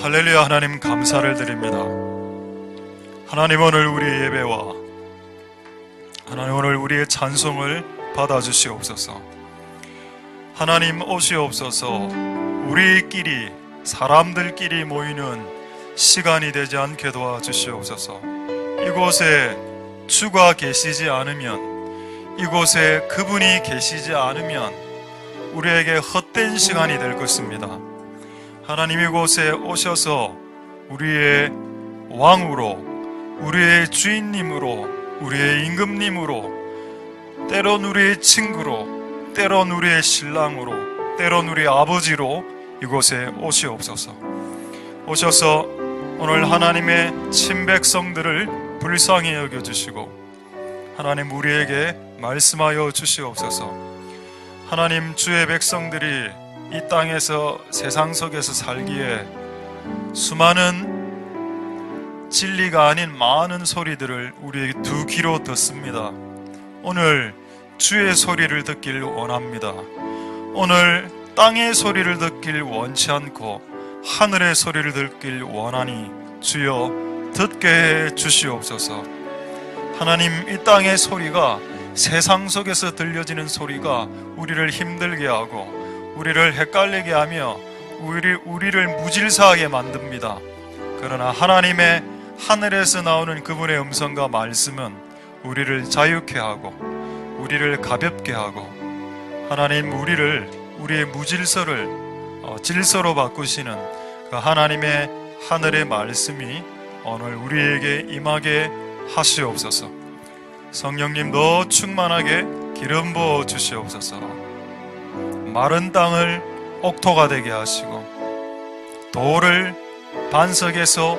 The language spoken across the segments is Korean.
할렐루야. 하나님 감사를 드립니다. 하나님 오늘 우리의 예배와 하나님 오늘 우리의 찬송을 받아주시옵소서. 하나님 오시옵소서. 우리끼리 사람들끼리 모이는 시간이 되지 않게 도와주시옵소서. 이곳에 주가 계시지 않으면, 이곳에 그분이 계시지 않으면 우리에게 헛된 시간이 될 것입니다. 하나님 이곳에 오셔서 우리의 왕으로, 우리의 주인님으로, 우리의 임금님으로, 때론 우리의 친구로, 때론 우리의 신랑으로, 때론 우리의 아버지로 이곳에 오시옵소서. 오셔서 오늘 하나님의 친백성들을 불쌍히 여겨주시고 하나님 우리에게 말씀하여 주시옵소서. 하나님 주의 백성들이 이 땅에서 세상 속에서 살기에 수많은 진리가 아닌 많은 소리들을 우리에게 두 귀로 듣습니다. 오늘 주의 소리를 듣길 원합니다. 오늘 땅의 소리를 듣길 원치 않고 하늘의 소리를 듣길 원하니 주여 듣게 해 주시옵소서. 하나님 이 땅의 소리가, 세상 속에서 들려지는 소리가 우리를 힘들게 하고 우리를 헷갈리게 하며 우리를 무질서하게 만듭니다. 그러나 하나님의 하늘에서 나오는 그분의 음성과 말씀은 우리를 자유케 하고 우리를 가볍게 하고 하나님 우리의 무질서를 질서로 바꾸시는 그 하나님의 하늘의 말씀이 오늘 우리에게 임하게 하시옵소서. 성령님 더 충만하게 기름 부어 주시옵소서. 마른 땅을 옥토가 되게 하시고 돌을 반석에서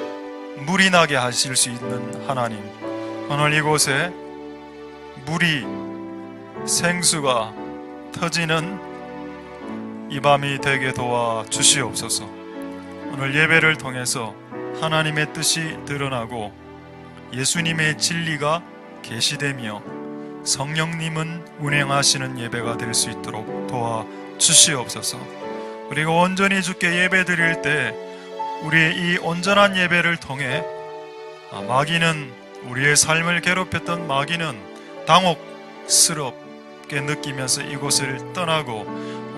물이 나게 하실 수 있는 하나님, 오늘 이곳에 물이, 생수가 터지는 이 밤이 되게 도와 주시옵소서. 오늘 예배를 통해서 하나님의 뜻이 드러나고 예수님의 진리가 계시되며 성령님은 운행하시는 예배가 될 수 있도록 도와 주시옵소서. 우리가 온전히 주께 예배 드릴 때 우리의 이 온전한 예배를 통해 마귀는, 우리의 삶을 괴롭혔던 마귀는 당혹스럽게 느끼면서 이곳을 떠나고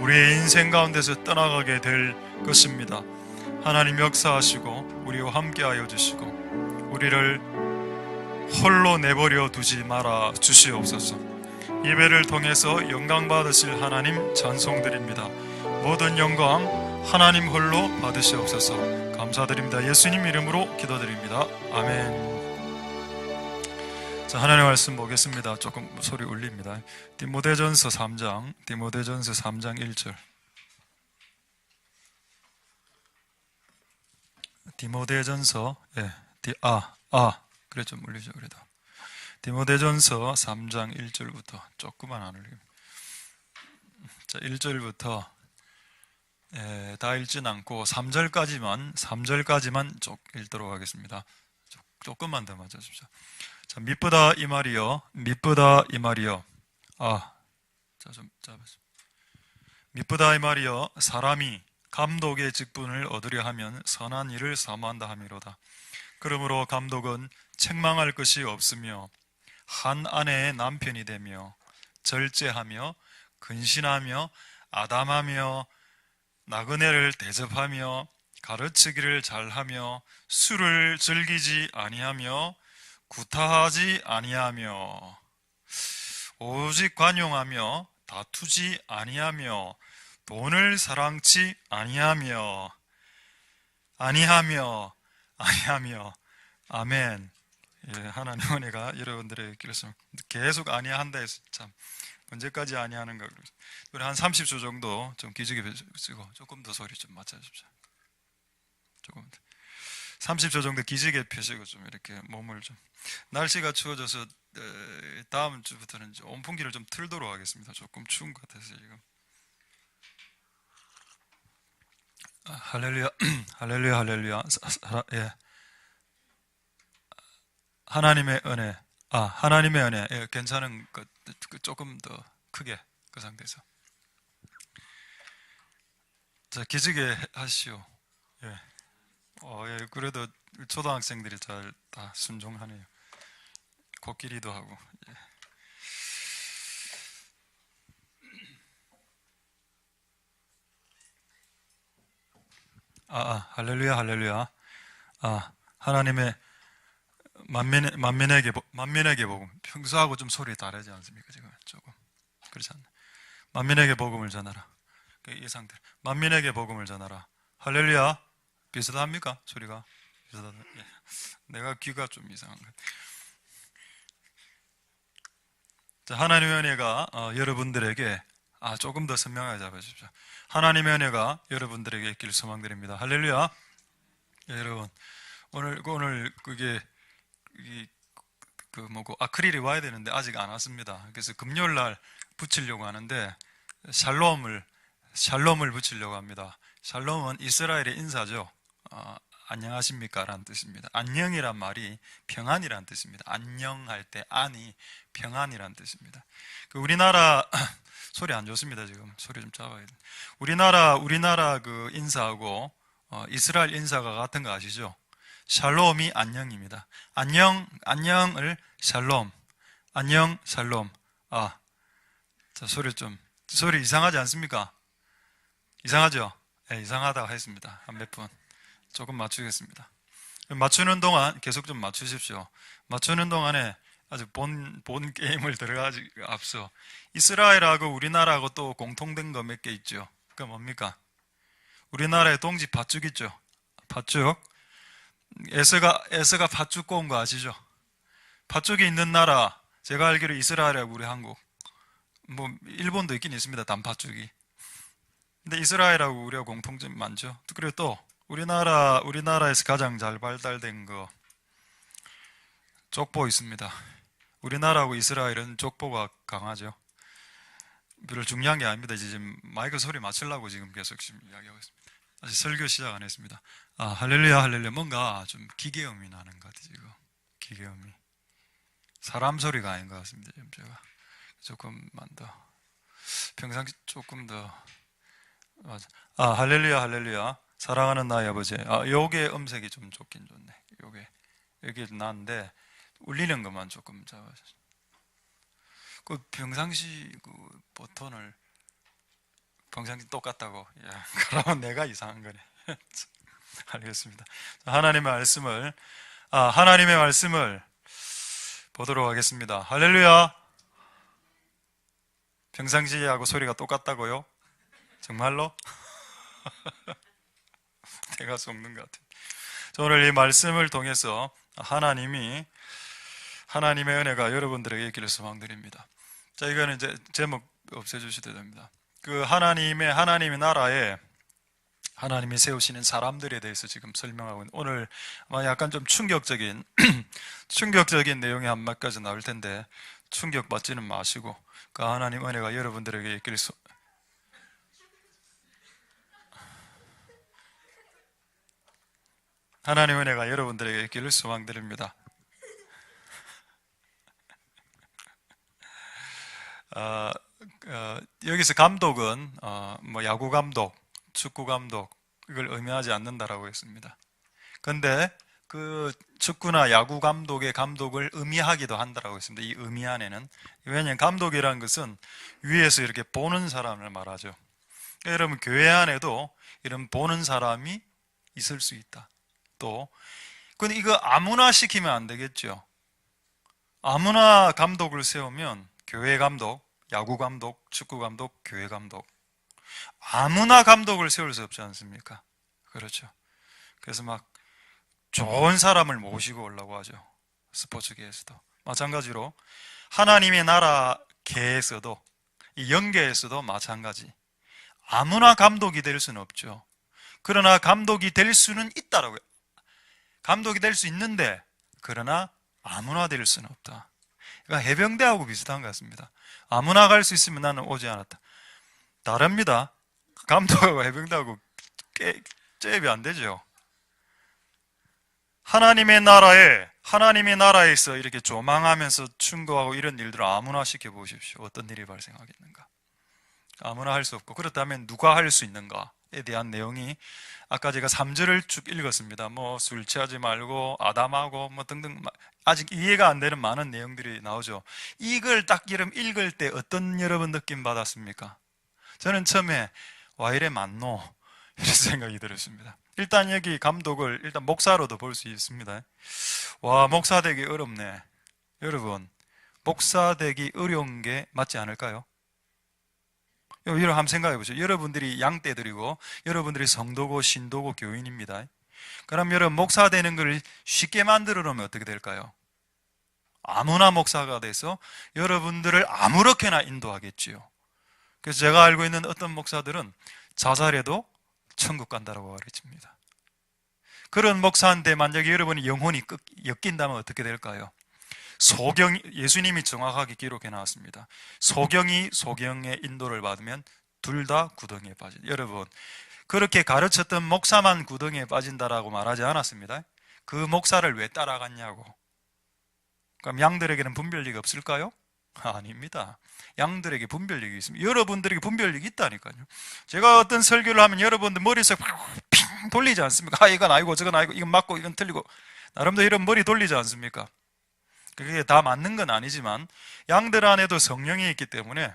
우리의 인생 가운데서 떠나가게 될 것입니다. 하나님 역사하시고 우리와 함께하여 주시고 우리를 홀로 내버려 두지 말아 주시옵소서. 예배를 통해서 영광 받으실 하나님 찬송드립니다. 모든 영광 하나님 홀로 받으시옵소서. 감사드립니다. 예수님 이름으로 기도드립니다. 아멘. 자, 하나님의 말씀 보겠습니다. 조금 소리 울립니다. 디모데전서 3장 1절. 디모데전서, 그래 좀 울리죠. 그래도 디모데전서 3장 1절부터 조금만 안 울립니다. 자, 1절부터 다 읽진 않고 3절까지만 쭉 읽도록 하겠습니다. 조금만 더 맞춰주십시오. 자, 미쁘다 이 말이요, 미쁘다 이 말이요. 미쁘다 이 말이요, 사람이 감독의 직분을 얻으려 하면 선한 일을 사모한다 함이로다. 그러므로 감독은 책망할 것이 없으며 한 아내의 남편이 되며 절제하며 근신하며 아담하며 나그네를 대접하며 가르치기를 잘하며 술을 즐기지 아니하며 구타하지 아니하며 오직 관용하며 다투지 아니하며 돈을 사랑치 아니하며 아멘. 예, 하나님 은혜가 여러분들에게 길었으면 계속 아니한다 해서 참 언제까지 아니하는가. 우리 한 30초 정도 좀 기지개 펴시고 조금 더 소리 좀 맞춰주십시오. 조금 더 30초 정도 기지개 펴시고 좀 이렇게 몸을 좀, 날씨가 추워져서 다음 주부터는 온풍기를 좀 틀도록 하겠습니다. 조금 추운 것 같아서 지금. 할렐루야. 할렐루야. 할렐루야. 예. 하나님의 은혜. 하나님의 은혜. 예, 괜찮은 것, 조금 더 크게 그 상태에서. 자, 기지개 하시오. 예. 예, 그래도 초등학생들이 잘 다 순종하네요. 코끼리도 하고. 예. 할렐루야, 할렐루야. 하나님의 만민에게 복음. 평소하고 좀 소리 다르지 않습니까? 지금 조금 그렇지 않나? 만민에게 복음을 전하라. 이 상태. 만민에게 복음을 전하라. 할렐루야. 비슷합니까? 소리가 비슷하다. 예. 내가 귀가 좀 이상한 것. 자, 하나님의 은혜가 여러분들에게 조금 더 선명하게 잡아주십시오. 하나님의 은혜가 여러분들에게 있기를 소망드립니다. 할렐루야. 예, 여러분 오늘 그게 그 뭐고 아크릴이 와야 되는데 아직 안 왔습니다. 그래서 금요일 날 붙이려고 하는데 샬롬을 붙이려고 합니다. 샬롬은 이스라엘의 인사죠. 안녕하십니까? 라는 뜻입니다. 안녕이란 말이 평안이란 뜻입니다. 안녕할 때 안이 평안이란 뜻입니다. 우리나라 소리 안 좋습니다. 지금 소리 좀 잡아야 돼. 우리나라 그 인사하고 이스라엘 인사가 같은 거 아시죠? 샬롬이 안녕입니다. 안녕을 샬롬. 안녕 샬롬. 자, 소리 이상하지 않습니까? 이상하죠? 네, 이상하다고 했습니다. 한 몇 분. 조금 맞추겠습니다. 맞추는 동안 계속 좀 맞추십시오. 맞추는 동안에 아직 본 게임을 들어가기 앞서 이스라엘하고 우리나라하고 또 공통된 거 몇 개 있죠. 그게 뭡니까? 우리나라에 동지 팥죽 있죠. 팥죽. 에서가 팥죽 구운 거 아시죠? 팥죽이 있는 나라, 제가 알기로 이스라엘하고 우리 한국, 뭐 일본도 있긴 있습니다. 단팥죽이. 근데 이스라엘하고 우리가 공통점이 많죠. 그리고 또 우리나라에서 가장 잘 발달된 거 족보 있습니다. 우리나라하고 이스라엘은 족보가 강하죠. 별로 중요한 게 아닙니다. 지금 마이크 소리 맞추려고 지금 계속 지금 이야기하고 있습니다. 아직 설교 시작 안 했습니다. 할렐루야, 할렐루야. 뭔가 좀 기계음이 나는 것 같아요. 지금 기계음이 사람 소리가 아닌 것 같습니다. 지금 제가 조금만 더 평상시 조금 더 맞아. 할렐루야, 할렐루야. 사랑하는 나의 아버지. 요게 음색이 좀 좋긴 좋네. 여기 나는데 울리는 것만 조금 잡아주세요. 그 평상시 그 버튼을 평상시 똑같다고. 야, 그러면 내가 이상한 거네. 알겠습니다. 하나님의 말씀을 보도록 하겠습니다. 할렐루야. 평상시하고 소리가 똑같다고요? 정말로? 내가 속는 것 같아요. 오늘 이 말씀을 통해서 하나님의 은혜가 여러분들에게 있기를 소망드립니다. 자, 이거는 이제 제목 없애주셔도 됩니다. 그 하나님의 나라에 하나님이 세우시는 사람들에 대해서 지금 설명하고 있는, 오늘 아마 약간 좀 충격적인 내용이 한 몇 가지 나올 텐데 충격받지는 마시고 그 하나님 은혜가 여러분들에게 있기를 하나님 은혜가 여러분들에게 있기를 소망드립니다. 여기서 감독은 뭐 야구 감독, 축구 감독 이걸 의미하지 않는다라고 했습니다. 그런데 그 축구나 야구 감독의 감독을 의미하기도 한다라고 했습니다. 이 의미 안에는, 왜냐하면 감독이라는 것은 위에서 이렇게 보는 사람을 말하죠. 여러분 교회 안에도 이런 보는 사람이 있을 수 있다. 또 근데 이거 아무나 시키면 안 되겠죠. 아무나 감독을 세우면 교회 감독, 야구 감독, 축구 감독, 교회 감독 아무나 감독을 세울 수 없지 않습니까? 그렇죠. 그래서 막 좋은 사람을 모시고 오려고 하죠. 스포츠계에서도 마찬가지로 하나님의 나라 계에서도, 이 영계에서도 마찬가지. 아무나 감독이 될 수는 없죠. 그러나 감독이 될 수는 있다라고요. 감독이 될 수 있는데 그러나 아무나 될 수는 없다. 그러니까 해병대하고 비슷한 것 같습니다. 아무나 갈 수 있으면 나는 오지 않았다. 다릅니다. 감독하고 해병대하고 잽이 안 되죠. 하나님의 나라에서 이렇게 조망하면서 충고하고 이런 일들을 아무나 시켜보십시오. 어떤 일이 발생하겠는가? 아무나 할 수 없고, 그렇다면 누가 할 수 있는가? 대한 내용이 아까 제가 3절을 쭉 읽었습니다. 뭐 술 취하지 말고 아담하고 뭐 등등 아직 이해가 안 되는 많은 내용들이 나오죠. 이걸 딱 읽을 때 어떤 여러분 느낌 받았습니까? 저는 처음에 와 이래 맞노 이런 생각이 들었습니다. 일단 여기 감독을 일단 목사로도 볼 수 있습니다. 와, 목사 되기 어렵네. 여러분, 목사 되기 어려운 게 맞지 않을까요? 여러분 한번 생각해 보세요. 여러분들이 양떼들이고 여러분들이 성도고 신도고 교인입니다. 그럼 여러분 목사 되는 걸 쉽게 만들어 놓으면 어떻게 될까요? 아무나 목사가 돼서 여러분들을 아무렇게나 인도하겠지요. 그래서 제가 알고 있는 어떤 목사들은 자살해도 천국 간다라고 가르칩니다. 그런 목사한테 만약에 여러분이 영혼이 엮인다면 어떻게 될까요? 예수님이 정확하게 기록해 나왔습니다. 소경이 소경의 인도를 받으면 둘 다 구덩이에 빠진다. 여러분, 그렇게 가르쳤던 목사만 구덩이에 빠진다라고 말하지 않았습니다. 그 목사를 왜 따라갔냐고. 그럼 양들에게는 분별력이 없을까요? 아닙니다. 양들에게 분별력이 있습니다. 여러분들에게 분별력이 있다니까요. 제가 어떤 설교를 하면 여러분들 머리에서 핑 돌리지 않습니까? 아, 이건 아니고 저건 아니고 이건 맞고 이건 틀리고 나름대로 이런 머리 돌리지 않습니까? 그게 다 맞는 건 아니지만 양들 안에도 성령이 있기 때문에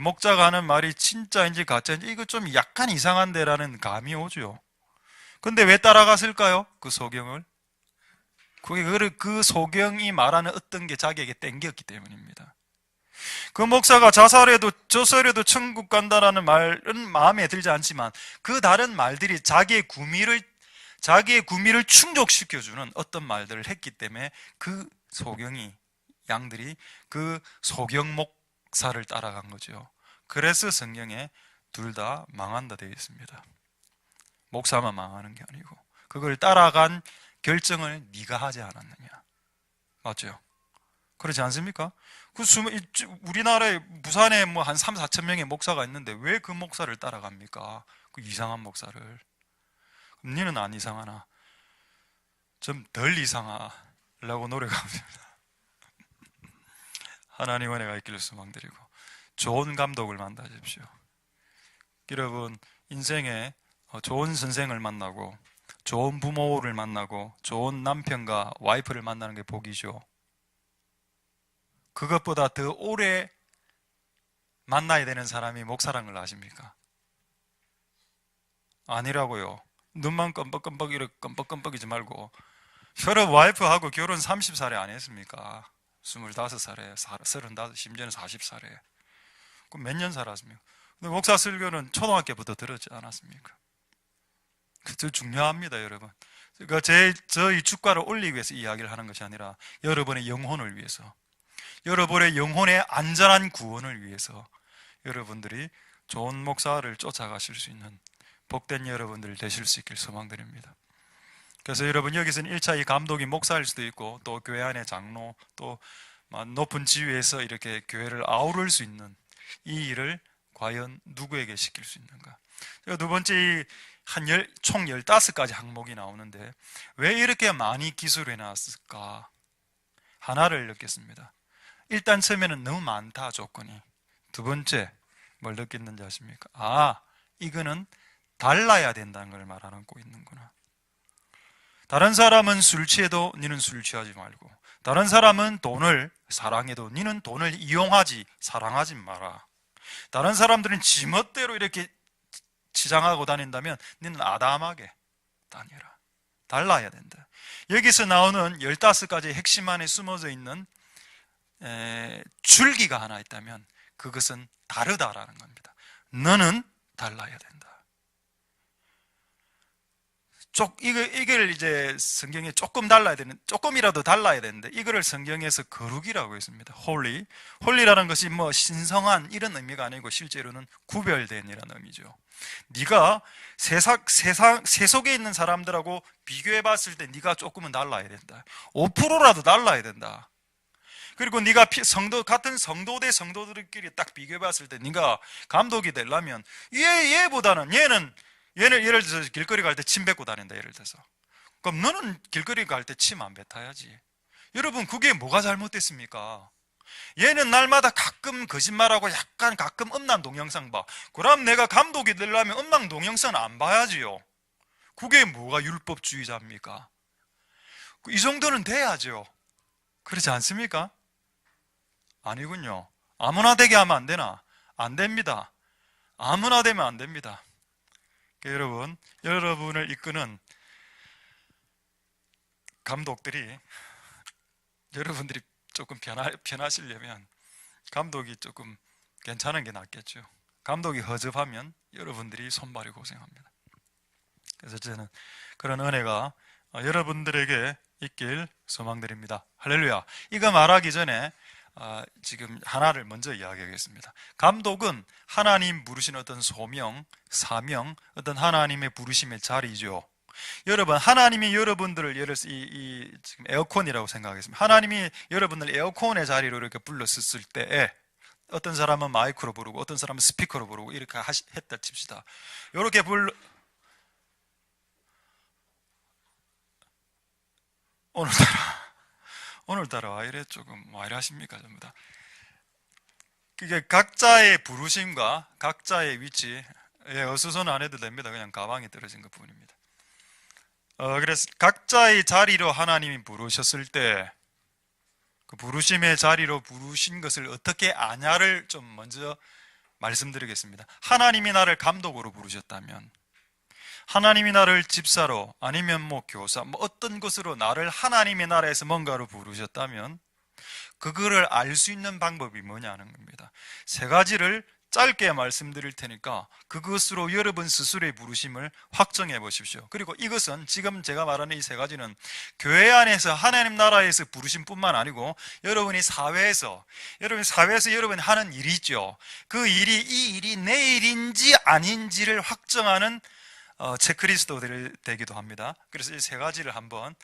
목자가 하는 말이 진짜인지 가짜인지 이거 좀 약간 이상한데 라는 감이 오죠. 근데 왜 따라갔을까요? 그 소경을? 그 소경이 말하는 어떤 게 자기에게 땡겼기 때문입니다. 그 목사가 자살해도 저살해도 천국 간다라는 말은 마음에 들지 않지만 그 다른 말들이 자기의 구미를 충족시켜주는 어떤 말들을 했기 때문에 그 소경이 양들이 그 소경 목사를 따라간 거죠. 그래서 성경에 둘 다 망한다 되어 있습니다. 목사만 망하는 게 아니고 그걸 따라간 결정을 네가 하지 않았느냐. 맞죠? 그렇지 않습니까? 우리나라에 부산에 뭐 한 3, 4천 명의 목사가 있는데 왜 그 목사를 따라갑니까? 그 이상한 목사를. 그럼 니는 안 이상하나? 좀 덜 이상하려고 노력합니다. 하나님 은혜가 있기를 소망드리고 좋은 감독을 만나십시오. 여러분 인생에 좋은 선생을 만나고 좋은 부모를 만나고 좋은 남편과 와이프를 만나는 게 복이죠. 그것보다 더 오래 만나야 되는 사람이 목사란 걸 아십니까? 아니라고요. 눈만 껌뻑껌뻑 이렇게 껌뻑껌뻑이지 말고 여러분 와이프하고 결혼 30살에 안 했습니까? 25살에 35, 심지어는 40살에 그럼 몇 년 살았습니까? 근데 목사 설교는 초등학교부터 들었지 않았습니까? 그거 중요합니다, 여러분. 그러니까 저희 주가를 올리기 위해서 이야기를 하는 것이 아니라 여러분의 영혼을 위해서, 여러분의 영혼의 안전한 구원을 위해서 여러분들이 좋은 목사를 쫓아가실 수 있는 복된 여러분들 되실 수 있길 소망드립니다. 그래서 여러분 여기서는 1차 이 감독이 목사일 수도 있고 또 교회 안의 장로 또 높은 지위에서 이렇게 교회를 아우를 수 있는 이 일을 과연 누구에게 시킬 수 있는가? 두 번째 총 15가지 항목이 나오는데 왜 이렇게 많이 기술해 놨을까? 하나를 느꼈습니다. 일단 처음에는 너무 많다 조건이. 두 번째 뭘 느꼈는지 아십니까? 아, 이거는 달라야 된다는 걸 말하고 있는구나. 다른 사람은 술 취해도 니는 술 취하지 말고, 다른 사람은 돈을 사랑해도 니는 돈을 이용하지 사랑하지 마라. 다른 사람들은 지멋대로 이렇게 치장하고 다닌다면 니는 아담하게 다녀라. 달라야 된다. 여기서 나오는 15가지 핵심 안에 숨어져 있는 줄기가 하나 있다면 그것은 다르다라는 겁니다. 너는 달라야 된다. 이걸 이제 성경에 조금이라도 달라야 되는데, 이거를 성경에서 거룩이라고 했습니다. 홀리라는 것이 뭐 신성한 이런 의미가 아니고 실제로는 구별된 이라는 의미죠. 네가 세속에 있는 사람들하고 비교해 봤을 때 네가 조금은 달라야 된다. 5%라도 달라야 된다. 그리고 네가 같은 성도 대 성도들끼리 딱 비교해 봤을 때 네가 감독이 되려면 얘보다는 얘는 예를 들어서 길거리 갈 때 침 뱉고 다닌다, 예를 들어서. 그럼 너는 길거리 갈 때 침 안 뱉어야지. 여러분, 그게 뭐가 잘못됐습니까? 얘는 날마다 가끔 거짓말하고 약간 가끔 음란 동영상 봐. 그럼 내가 감독이 되려면 음란 동영상 안 봐야지요. 그게 뭐가 율법주의자입니까? 이 정도는 돼야죠. 그렇지 않습니까? 아니군요. 아무나 되게 하면 안 되나? 안 됩니다. 아무나 되면 안 됩니다. 여러분, 여러분을 이끄는 감독들이, 여러분들이 조금 변하시려면 감독이 조금 괜찮은 게 낫겠죠. 감독이 허접하면 여러분들이 손발이 고생합니다. 그래서 저는 그런 은혜가 여러분들에게 있길 소망드립니다. 할렐루야. 이거 말하기 전에 지금 하나를 먼저 이야기하겠습니다. 감독은 하나님 부르신 어떤 소명, 사명, 어떤 하나님의 부르심의 자리죠. 여러분, 하나님이 여러분들을 예를 들어서 지금 에어컨이라고 생각하겠습니다. 하나님이 여러분을 에어컨의 자리로 이렇게 불렀을 때에 어떤 사람은 마이크로 부르고 어떤 사람은 스피커로 부르고 이렇게 했다 칩시다. 이렇게 오늘따라 와 이래 조금 와 이래 하십니까? 전부 다. 그게 각자의 부르심과 각자의 위치, 어수선 안 해도 됩니다. 그냥 가방에 떨어진 것 뿐입니다. 그래서 각자의 자리로 하나님이 부르셨을 때 그 부르심의 자리로 부르신 것을 어떻게 아냐를 좀 먼저 말씀드리겠습니다. 하나님이 나를 감독으로 부르셨다면, 하나님이 나를 집사로 아니면 뭐 교사 뭐 어떤 것으로 나를 하나님의 나라에서 뭔가로 부르셨다면 그거를 알 수 있는 방법이 뭐냐는 겁니다. 세 가지를 짧게 말씀드릴 테니까 그것으로 여러분 스스로의 부르심을 확정해 보십시오. 그리고 이것은 지금 제가 말하는 이 세 가지는 교회 안에서 하나님 나라에서 부르심뿐만 아니고 여러분이 사회에서 여러분이 하는 일이 있죠. 그 일이 이 일이 내 일인지 아닌지를 확정하는 체크리스트 되기도 합니다. 그래서 이 세 가지를 한번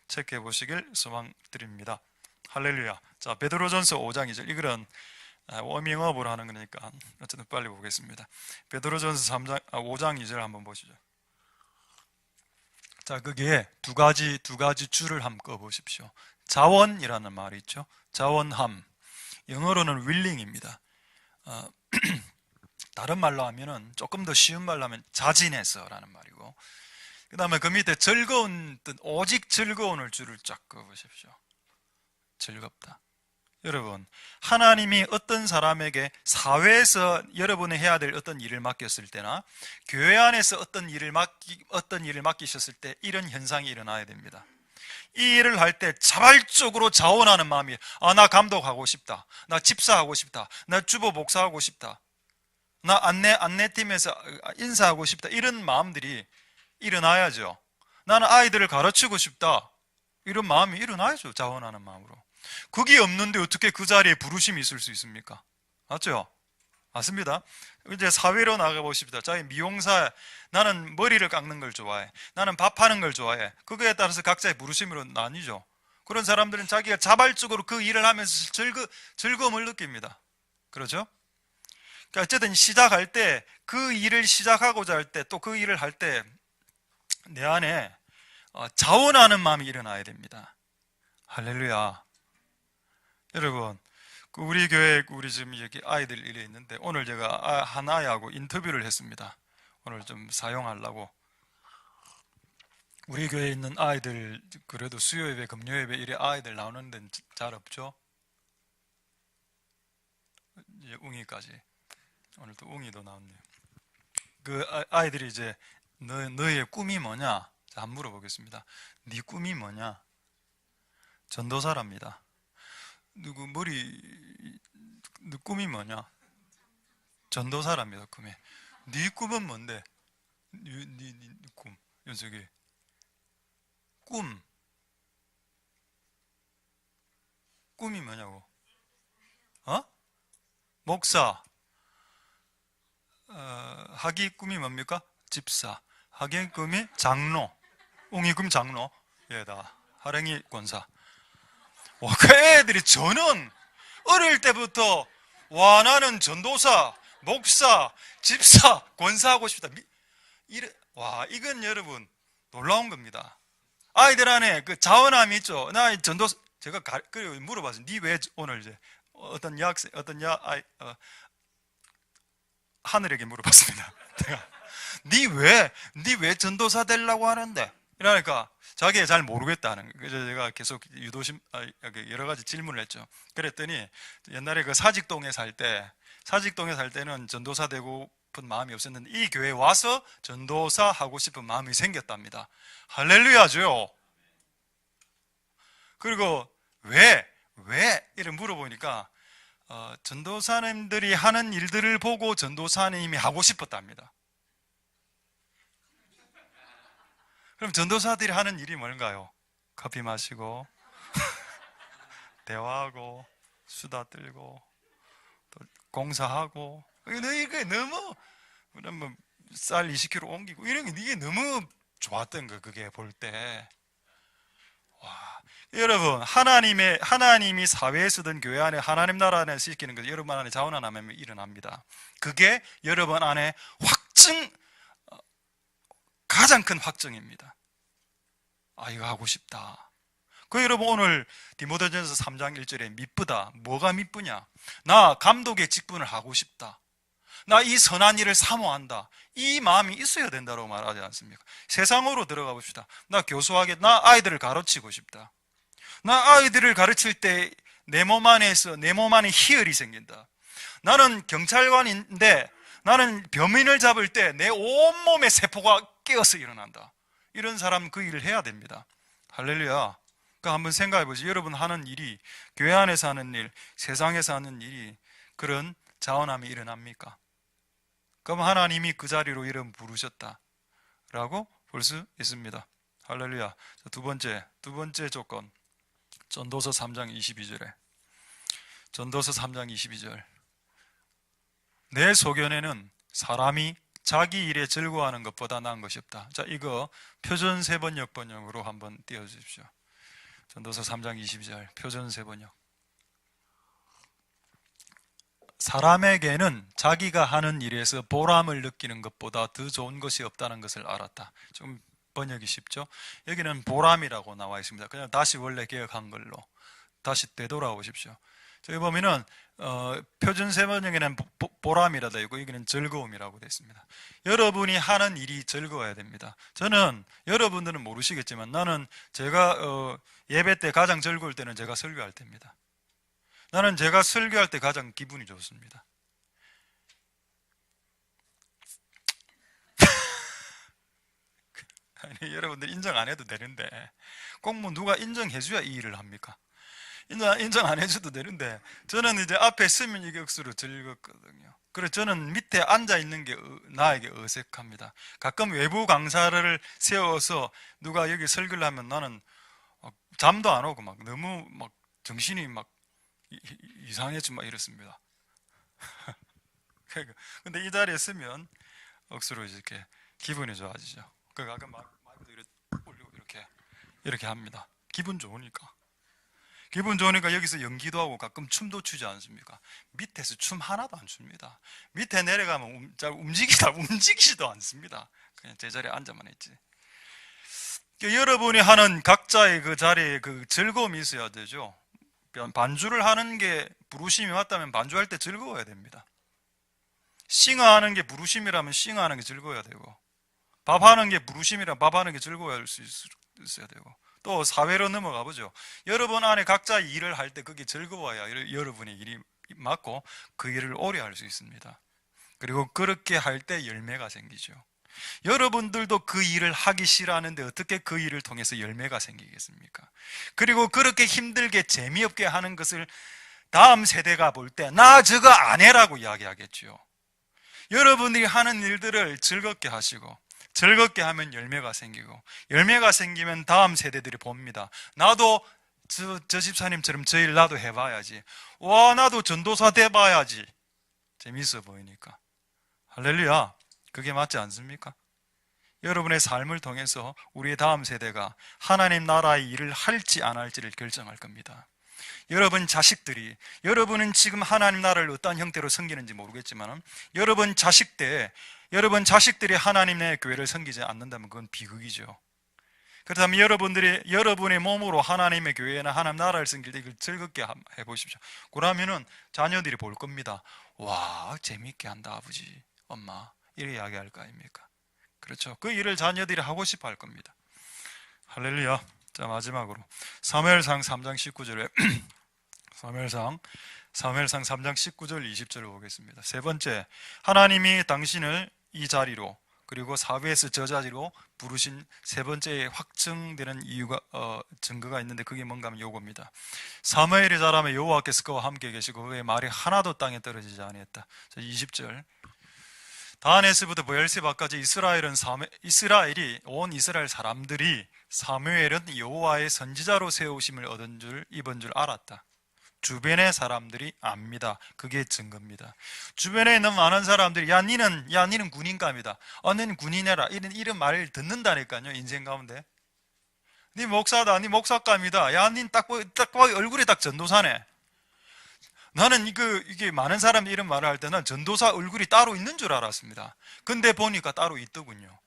체크해 보시길 소망드립니다. 할렐루야. 자, 베드로전서 5장 2절. 이거는 워밍업을 하는 거니까 어쨌든 빨리 보겠습니다. 베드로전서 5장 2절 한번 보시죠. 자, 거기에 두 가지 줄을 한번 꺼 보십시오. 자원이라는 말이 있죠. 자원함. 영어로는 willing입니다. 다른 말로 하면은 조금 더 쉬운 말로 하면 자진해서라는 말이고, 그 다음에 그 밑에 즐거운 뜻, 오직 즐거운을 줄을 쫙 꺼 보십시오. 즐겁다. 여러분, 하나님이 어떤 사람에게 사회에서 여러분이 해야 될 어떤 일을 맡겼을 때나 교회 안에서 어떤 일을 맡기셨을 때 이런 현상이 일어나야 됩니다. 이 일을 할 때 자발적으로 자원하는 마음이, 나 감독하고 싶다, 나 집사하고 싶다, 나 주보 목사하고 싶다, 나 안내팀에서 인사하고 싶다, 이런 마음들이 일어나야죠. 나는 아이들을 가르치고 싶다, 이런 마음이 일어나야죠. 자원하는 마음으로. 그게 없는데 어떻게 그 자리에 부르심이 있을 수 있습니까? 맞죠? 맞습니다. 이제 사회로 나가보십시다. 자기 미용사, 나는 머리를 깎는 걸 좋아해, 나는 밥하는 걸 좋아해. 그거에 따라서 각자의 부르심으로 나뉘죠. 그런 사람들은 자기가 자발적으로 그 일을 하면서 즐거움을 느낍니다. 그렇죠? 그러니까 어쨌든 시작할 때, 그 일을 시작하고자 할 때, 또 그 일을 할 때 내 안에 자원하는 마음이 일어나야 됩니다. 할렐루야. 여러분, 우리 교회, 우리 지금 여기 아이들 일이 있는데, 오늘 제가 한 아이하고 인터뷰를 했습니다. 오늘 좀 사용하려고. 우리 교회에 있는 아이들, 그래도 수요예배, 금요예배 이래 아이들 나오는 데는 잘 없죠? 이제 웅이까지. 오늘 또 웅이도 나왔네요. 그 아이들이 이제 너의 꿈이 뭐냐? 자, 한번 물어보겠습니다. 네 꿈이 뭐냐? 전도사랍니다. 너 꿈이 뭐냐? 전도사랍니다. 꿈이. 네 꿈은 뭔데? 네 꿈. 윤석이. 꿈이 뭐냐고? 목사. 하기 꿈이 뭡니까? 집사. 하기 꿈이 장로. 웅이 꿈 장로. 얘다. 하랭이 권사. 와, 그 애들이 저는 어릴 때부터 나는 전도사, 목사, 집사, 권사하고 싶다. 이건 여러분 놀라운 겁니다. 아이들 안에 그 자원함이 있죠. 나 전도사, 제가 물어봤어요. 니 왜 오늘 이제 어떤 여학생, 하늘에게 물어봤습니다. 내가 니 왜 전도사 되려고 하는데? 이러니까 자기가 잘 모르겠다는 거예요. 그래서 제가 계속 여러 가지 질문을 했죠. 그랬더니 옛날에 그 사직동에 살 때는 전도사 되고 싶은 마음이 없었는데 이 교회에 와서 전도사 하고 싶은 마음이 생겼답니다. 할렐루야죠. 그리고 왜? 이를 물어보니까 전도사님들이 하는 일들을 보고 전도사님이 하고 싶었답니다. 그럼 전도사들이 하는 일이 뭔가요? 커피 마시고 대화하고 수다 떨고 또 공사하고 이게 너무 뭐 쌀 20kg 옮기고 이런 게 이게 너무 좋았던 거 그게 볼 때. 와, 여러분 하나님이 사회에서든 교회 안에 하나님 나라 안에 시키는 것 여러분 안에 자원하나면 일어납니다. 그게 여러분 안에 가장 큰 확증입니다. 이거 하고 싶다. 그 여러분 오늘 디모데전서 3장 1절에 미쁘다. 뭐가 미쁘냐? 나 감독의 직분을 하고 싶다. 나 이 선한 일을 사모한다. 이 마음이 있어야 된다고 말하지 않습니까? 세상으로 들어가 봅시다. 나 나 아이들을 가르치고 싶다. 나 아이들을 가르칠 때 내 몸 안에 희열이 생긴다. 나는 경찰관인데 나는 범인을 잡을 때 내 온몸의 세포가 깨어서 일어난다. 이런 사람 그 일을 해야 됩니다. 할렐루야. 그러니까 한번 생각해 보세요. 여러분 하는 일이 교회 안에서 하는 일, 세상에서 하는 일이 그런 자원함이 일어납니까? 그럼 하나님이 그 자리로 여러분 부르셨다라고 볼 수 있습니다. 할렐루야. 두 번째 조건. 전도서 3장 22절에. 전도서 3장 22절. 내 소견에는 사람이 자기 일에 즐거워하는 것보다 나은 것이 없다. 자, 이거 표준 세번역 번역으로 한번 띄워주십시오. 전도서 3장 22절 표준 세번역. 사람에게는 자기가 하는 일에서 보람을 느끼는 것보다 더 좋은 것이 없다는 것을 알았다. 좀 번역이 쉽죠? 여기는 보람이라고 나와 있습니다. 그냥 다시 원래 개혁한 걸로 다시 되돌아오십시오. 저기 보면은 표준 세번역에는 보람이라 되어 있고 여기는 즐거움이라고 되어 있습니다. 여러분이 하는 일이 즐거워야 됩니다. 저는 여러분들은 모르시겠지만 나는 제가 예배 때 가장 즐거울 때는 제가 설교할 때입니다. 나는 제가 설교할 때 가장 기분이 좋습니다. 아니, 여러분들 인정 안 해도 되는데 꼭 뭐 누가 인정해줘야 이 일을 합니까? 인정 안 해줘도 되는데 저는 이제 앞에 서면 이게 억수로 즐겁거든요. 그래서 저는 밑에 앉아 있는 게 나에게 어색합니다. 가끔 외부 강사를 세워서 누가 여기 설교를 하면 나는 잠도 안 오고 막 너무 막 정신이 막 이상해지고 막 이렇습니다. 근데 이 자리에 서면 억수로 이렇게 기분이 좋아지죠. 그러니까 가끔 마이크도 이렇게 합니다. 기분 좋으니까 여기서 연기도 하고 가끔 춤도 추지 않습니까? 밑에서 춤 하나도 안 춥니다. 밑에 내려가면 잘 움직이지도 않습니다. 그냥 제자리에 앉아만 있지. 여러분이 하는 각자의 그 자리에 그 즐거움이 있어야 되죠. 반주를 하는 게 부르심이 맞다면 반주할 때 즐거워야 됩니다. 싱어하는 게 부르심이라면 싱어하는 게 즐거워야 되고, 밥하는 게 부르심이라면 밥하는 게 즐거워야 수 있어야 되고, 또 사회로 넘어가 보죠. 여러분 안에 각자 일을 할 때 그게 즐거워야 여러분의 일이 맞고 그 일을 오래 할 수 있습니다. 그리고 그렇게 할 때 열매가 생기죠. 여러분들도 그 일을 하기 싫어하는데 어떻게 그 일을 통해서 열매가 생기겠습니까? 그리고 그렇게 힘들게 재미없게 하는 것을 다음 세대가 볼 때 나 저거 안 해라고 이야기하겠죠. 여러분들이 하는 일들을 즐겁게 하시고 즐겁게 하면 열매가 생기고 열매가 생기면 다음 세대들이 봅니다. 나도 저 집사님처럼 저 일 나도 해봐야지. 와, 나도 전도사 돼봐야지. 재밌어 보이니까. 할렐루야. 그게 맞지 않습니까? 여러분의 삶을 통해서 우리의 다음 세대가 하나님 나라의 일을 할지 안 할지를 결정할 겁니다. 여러분 자식들이, 여러분은 지금 하나님 나라를 어떤 형태로 섬기는지 모르겠지만 여러분 자식들이 하나님의 교회를 섬기지 않는다면 그건 비극이죠. 그렇다면 여러분의 몸으로 하나님의 교회나 하나님 나라를 섬길 때 이걸 즐겁게 해보십시오. 그러면은 자녀들이 볼 겁니다. 와, 재밌게 한다 아버지 엄마, 이렇게 이야기할 거 아닙니까? 그렇죠. 그 일을 자녀들이 하고 싶어 할 겁니다. 할렐루야. 자, 마지막으로 사무엘상 3장 19절에 사무엘상 3장 19절 20절을 보겠습니다. 세 번째, 하나님이 당신을 이 자리로 그리고 사회에서 저 자리로 부르신 세 번째 확증되는 이유가 증거가 있는데, 그게 뭔가 하면 요겁니다. 사무엘이 자라며 여호와께서 그와 함께 계시고 그의 말이 하나도 땅에 떨어지지 아니했다. 20절, 다한에서부터 브엘세바까지 이스라엘이 온 이스라엘 사람들이 사무엘은 여호와의 선지자로 세우심을 입은 줄 알았다. 주변의 사람들이 압니다. 그게 증거입니다. 주변에 있는 많은 사람들이 니는 군인감이다. 너는 군인해라. 이런 말을 듣는다니까요. 인생 가운데. 니 목사다. 니 목사감이다. 니 딱 봐, 얼굴이 딱 전도사네. 나는 이게 많은 사람들이 이런 말을 할 때는 전도사 얼굴이 따로 있는 줄 알았습니다. 근데 보니까 따로 있더군요.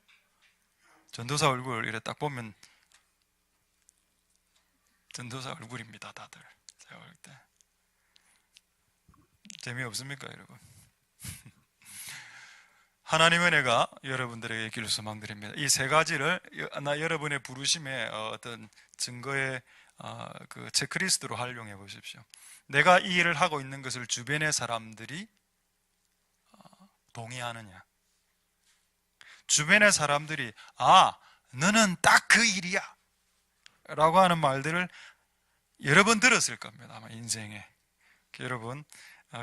전도사 얼굴 이래 딱 보면 전도사 얼굴입니다. 다들. 제가 볼 때. 재미없습니까, 여러분? 하나님의 은혜가 여러분들에게 있기를 소망드립니다. 이 세 가지를 여러분의 부르심의 어떤 증거의 그 체크리스트로 활용해 보십시오. 내가 이 일을 하고 있는 것을 주변의 사람들이 동의하느냐? 주변의 사람들이 너는 딱 그 일이야 라고 하는 말들을 여러 번 들었을 겁니다. 아마 인생에. 여러분,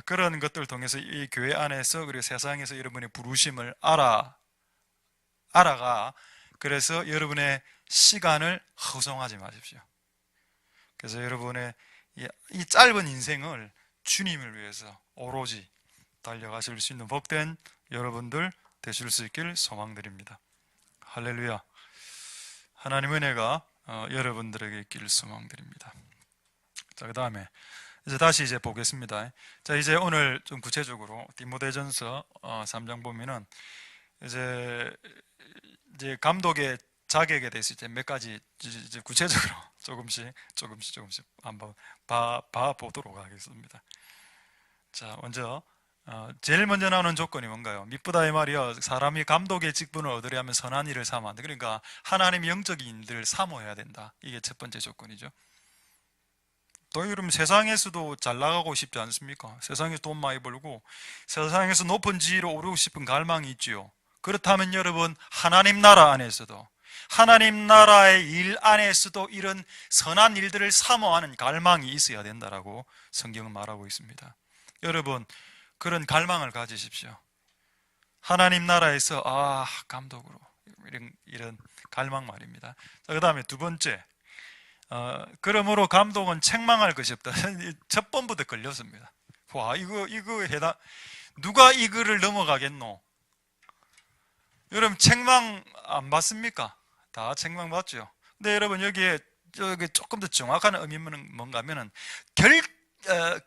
그런 것들을 통해서 이 교회 안에서 그리고 세상에서 여러분의 부르심을 알아가, 그래서 여러분의 시간을 허송하지 마십시오. 그래서 여러분의 이 짧은 인생을 주님을 위해서 오로지 달려가실 수 있는 복된 여러분들 되실 수 있길 소망드립니다. 할렐루야. 하나님의 은혜가 여러분들에게 있기를 소망드립니다. 자, 그 다음에 다시 보겠습니다. 자, 이제 오늘 좀 구체적으로 디모데전서 3장 보면은 이제 감독의 자격에 대해서 이제 몇 가지 이제 구체적으로 조금씩 한번 보도록 하겠습니다. 자, 먼저 제일 먼저 나오는 조건이 뭔가요? 미쁘다의 말이요, 사람이 감독의 직분을 얻으려면 선한 일을 삼아야 한다. 그러니까 하나님의 영적인 일들을 사모해야 된다. 이게 첫 번째 조건이죠. 또 여러분, 세상에서도 잘 나가고 싶지 않습니까? 세상에서 돈 많이 벌고 세상에서 높은 지위로 오르고 싶은 갈망이 있지요. 그렇다면 여러분, 하나님 나라 안에서도, 하나님 나라의 일 안에서도 이런 선한 일들을 사모하는 갈망이 있어야 된다라고 성경은 말하고 있습니다. 여러분, 그런 갈망을 가지십시오. 하나님 나라에서 감독으로 이런 갈망 말입니다. 자, 그 다음에 두 번째, 그러므로 감독은 책망할 것이 없다. 첫 번부터 걸렸습니다. 와, 이거 누가 이거를 넘어가겠노? 여러분, 책망 안 받습니까? 다 책망 받죠. 근데 여러분, 여기 조금 더 정확한 의미는 뭔가 하면은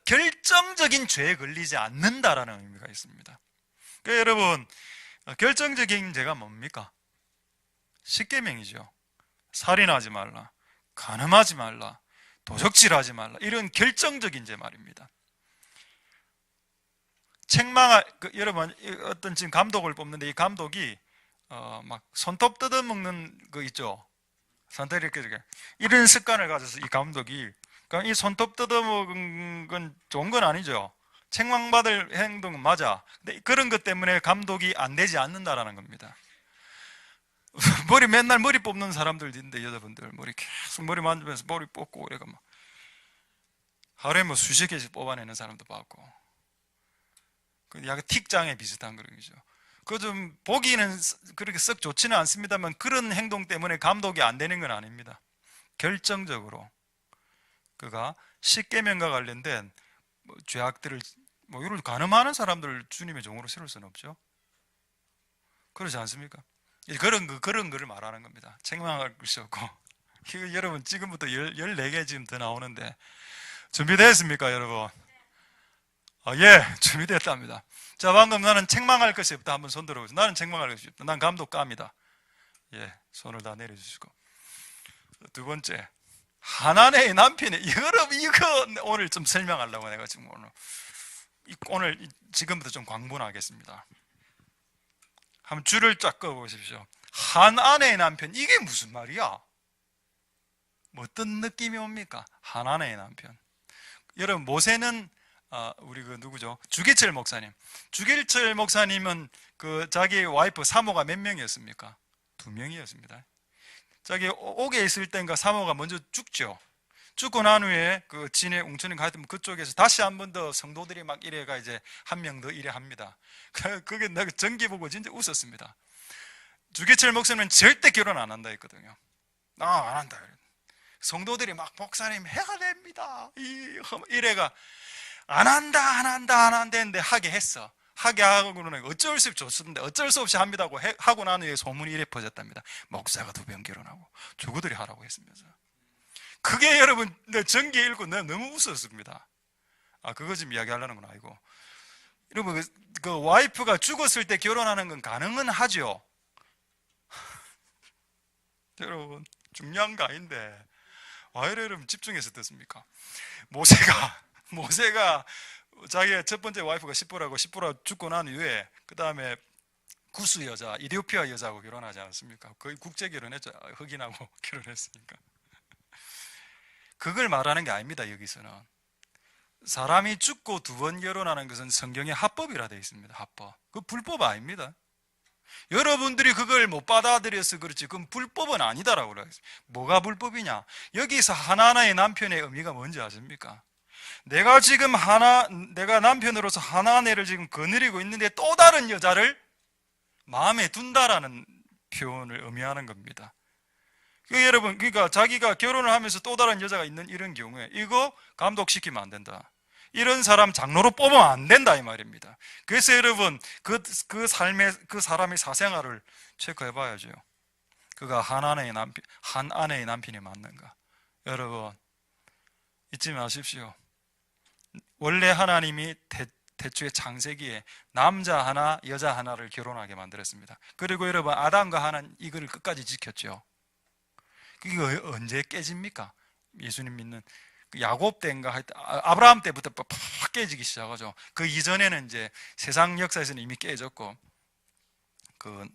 결정적인 죄에 걸리지 않는다라는 의미가 있습니다. 그러니까 여러분, 결정적인 죄가 뭡니까? 십계명이죠. 살인하지 말라, 간음하지 말라, 도적질하지 말라, 이런 결정적인 죄 말입니다. 여러분, 어떤 지금 감독을 뽑는데 이 감독이 막 손톱 뜯어먹는 거 있죠. 손톱 이렇게 이런 습관을 가져서 이 감독이, 그러니까 이 손톱 뜯어먹은 건 좋은 건 아니죠. 책망받을 행동은 맞아. 근데 그런 것 때문에 감독이 안 되지 않는다라는 겁니다. 맨날 머리 뽑는 사람들인데, 여자분들 머리 만지면서 머리 뽑고 그래가 막 하루에 수십 개씩 뽑아내는 사람도 봤고, 약간 틱장에 비슷한 그런 거죠. 그 좀 보기는 그렇게 썩 좋지는 않습니다만, 그런 행동 때문에 감독이 안 되는 건 아닙니다. 결정적으로 그가 십계명과 관련된 죄악들을 이를 간음하는 사람들을 주님의 종으로 세울 수는 없죠. 그렇지 않습니까? 그런 거를 말하는 겁니다. 책망할 것이 없고. 여러분, 지금부터 14개 지금 더 나오는데 준비되었습니까, 여러분? 예, 준비됐답니다. 자, 방금 나는 책망할 것이 없다. 한번 손 들어보세요. 나는 책망할 것이 없다. 난 감독감이다. 예, 손을 다 내려주시고. 두 번째, 하나네의 남편이, 여러분 이거 오늘 좀 설명하려고 내가 지금 오늘 지금부터 좀 광분하겠습니다. 한번 줄을 쫙 그어보십시오. 한 아내의 남편, 이게 무슨 말이야? 뭐 어떤 느낌이 옵니까? 한 아내의 남편. 여러분, 모세는 우리 그 누구죠? 주기철 목사님. 주기철 목사님은 그 자기 와이프 사모가 몇 명이었습니까? 2명이었습니다. 자기 옥에 있을 때인가 사모가 먼저 죽죠. 죽고 난 후에 그 진해 웅천에 가면 그쪽에서 다시 한 번 더 성도들이 막 이래가 이제 한 명 더 이래 합니다. 그게 내가 전기 보고 진짜 웃었습니다. 주기철 목사님은 절대 결혼 안 한다 했거든요. 안 한다. 성도들이 막 목사님 해야 됩니다. 이래가 안 한다 했는데 하게 했어. 하게 하고는 어쩔 수 없이 좋습니다. 어쩔 수 없이 합니다고 하고 난 후에 소문이 이래 퍼졌답니다. 목사가 2명 결혼하고 주구들이 하라고 했으면서. 그게 여러분, 전기 읽고 내가 너무 웃었습니다. 그거 지금 이야기하려는 건 아니고. 여러분, 그 와이프가 죽었을 때 결혼하는 건 가능은 하죠. 여러분, 중요한 거 아닌데 왜 여러분 집중해서 듣습니까? 모세가 자기의 첫 번째 와이프가 시보라고, 시보라 죽고 난 이후에 그 다음에 구스 여자, 이디오피아 여자하고 결혼하지 않았습니까? 거의 국제 결혼했죠. 흑인하고 결혼했으니까. 그걸 말하는 게 아닙니다. 여기서는 사람이 죽고 2번 결혼하는 것은 성경에 합법이라 되어 있습니다. 합법. 그 불법 아닙니다. 여러분들이 그걸 못 받아들여서 그렇지 그건 불법은 아니다라고 그러겠습니다. 뭐가 불법이냐? 여기서 하나하나의 남편의 의미가 뭔지 아십니까? 내가 지금 내가 남편으로서 하나하나를 지금 거느리고 있는데 또 다른 여자를 마음에 둔다라는 표현을 의미하는 겁니다. 여러분, 그러니까 자기가 결혼을 하면서 또 다른 여자가 있는 이런 경우에 이거 감독시키면 안 된다. 이런 사람 장로로 뽑으면 안 된다 이 말입니다. 그래서 여러분, 그 사람의 사생활을 체크해 봐야죠. 그가 한 아내의 남편이 맞는가? 여러분, 잊지 마십시오. 원래 하나님이 태초에 창세기에 남자 하나, 여자 하나를 결혼하게 만들었습니다. 그리고 여러분, 아담과 하나는 이걸 끝까지 지켰죠. 그게 언제 깨집니까? 예수님 믿는 야곱 때인가 아브라함 때부터 팍 깨지기 시작하죠. 그 이전에는 이제 세상 역사에서는 이미 깨졌고, 그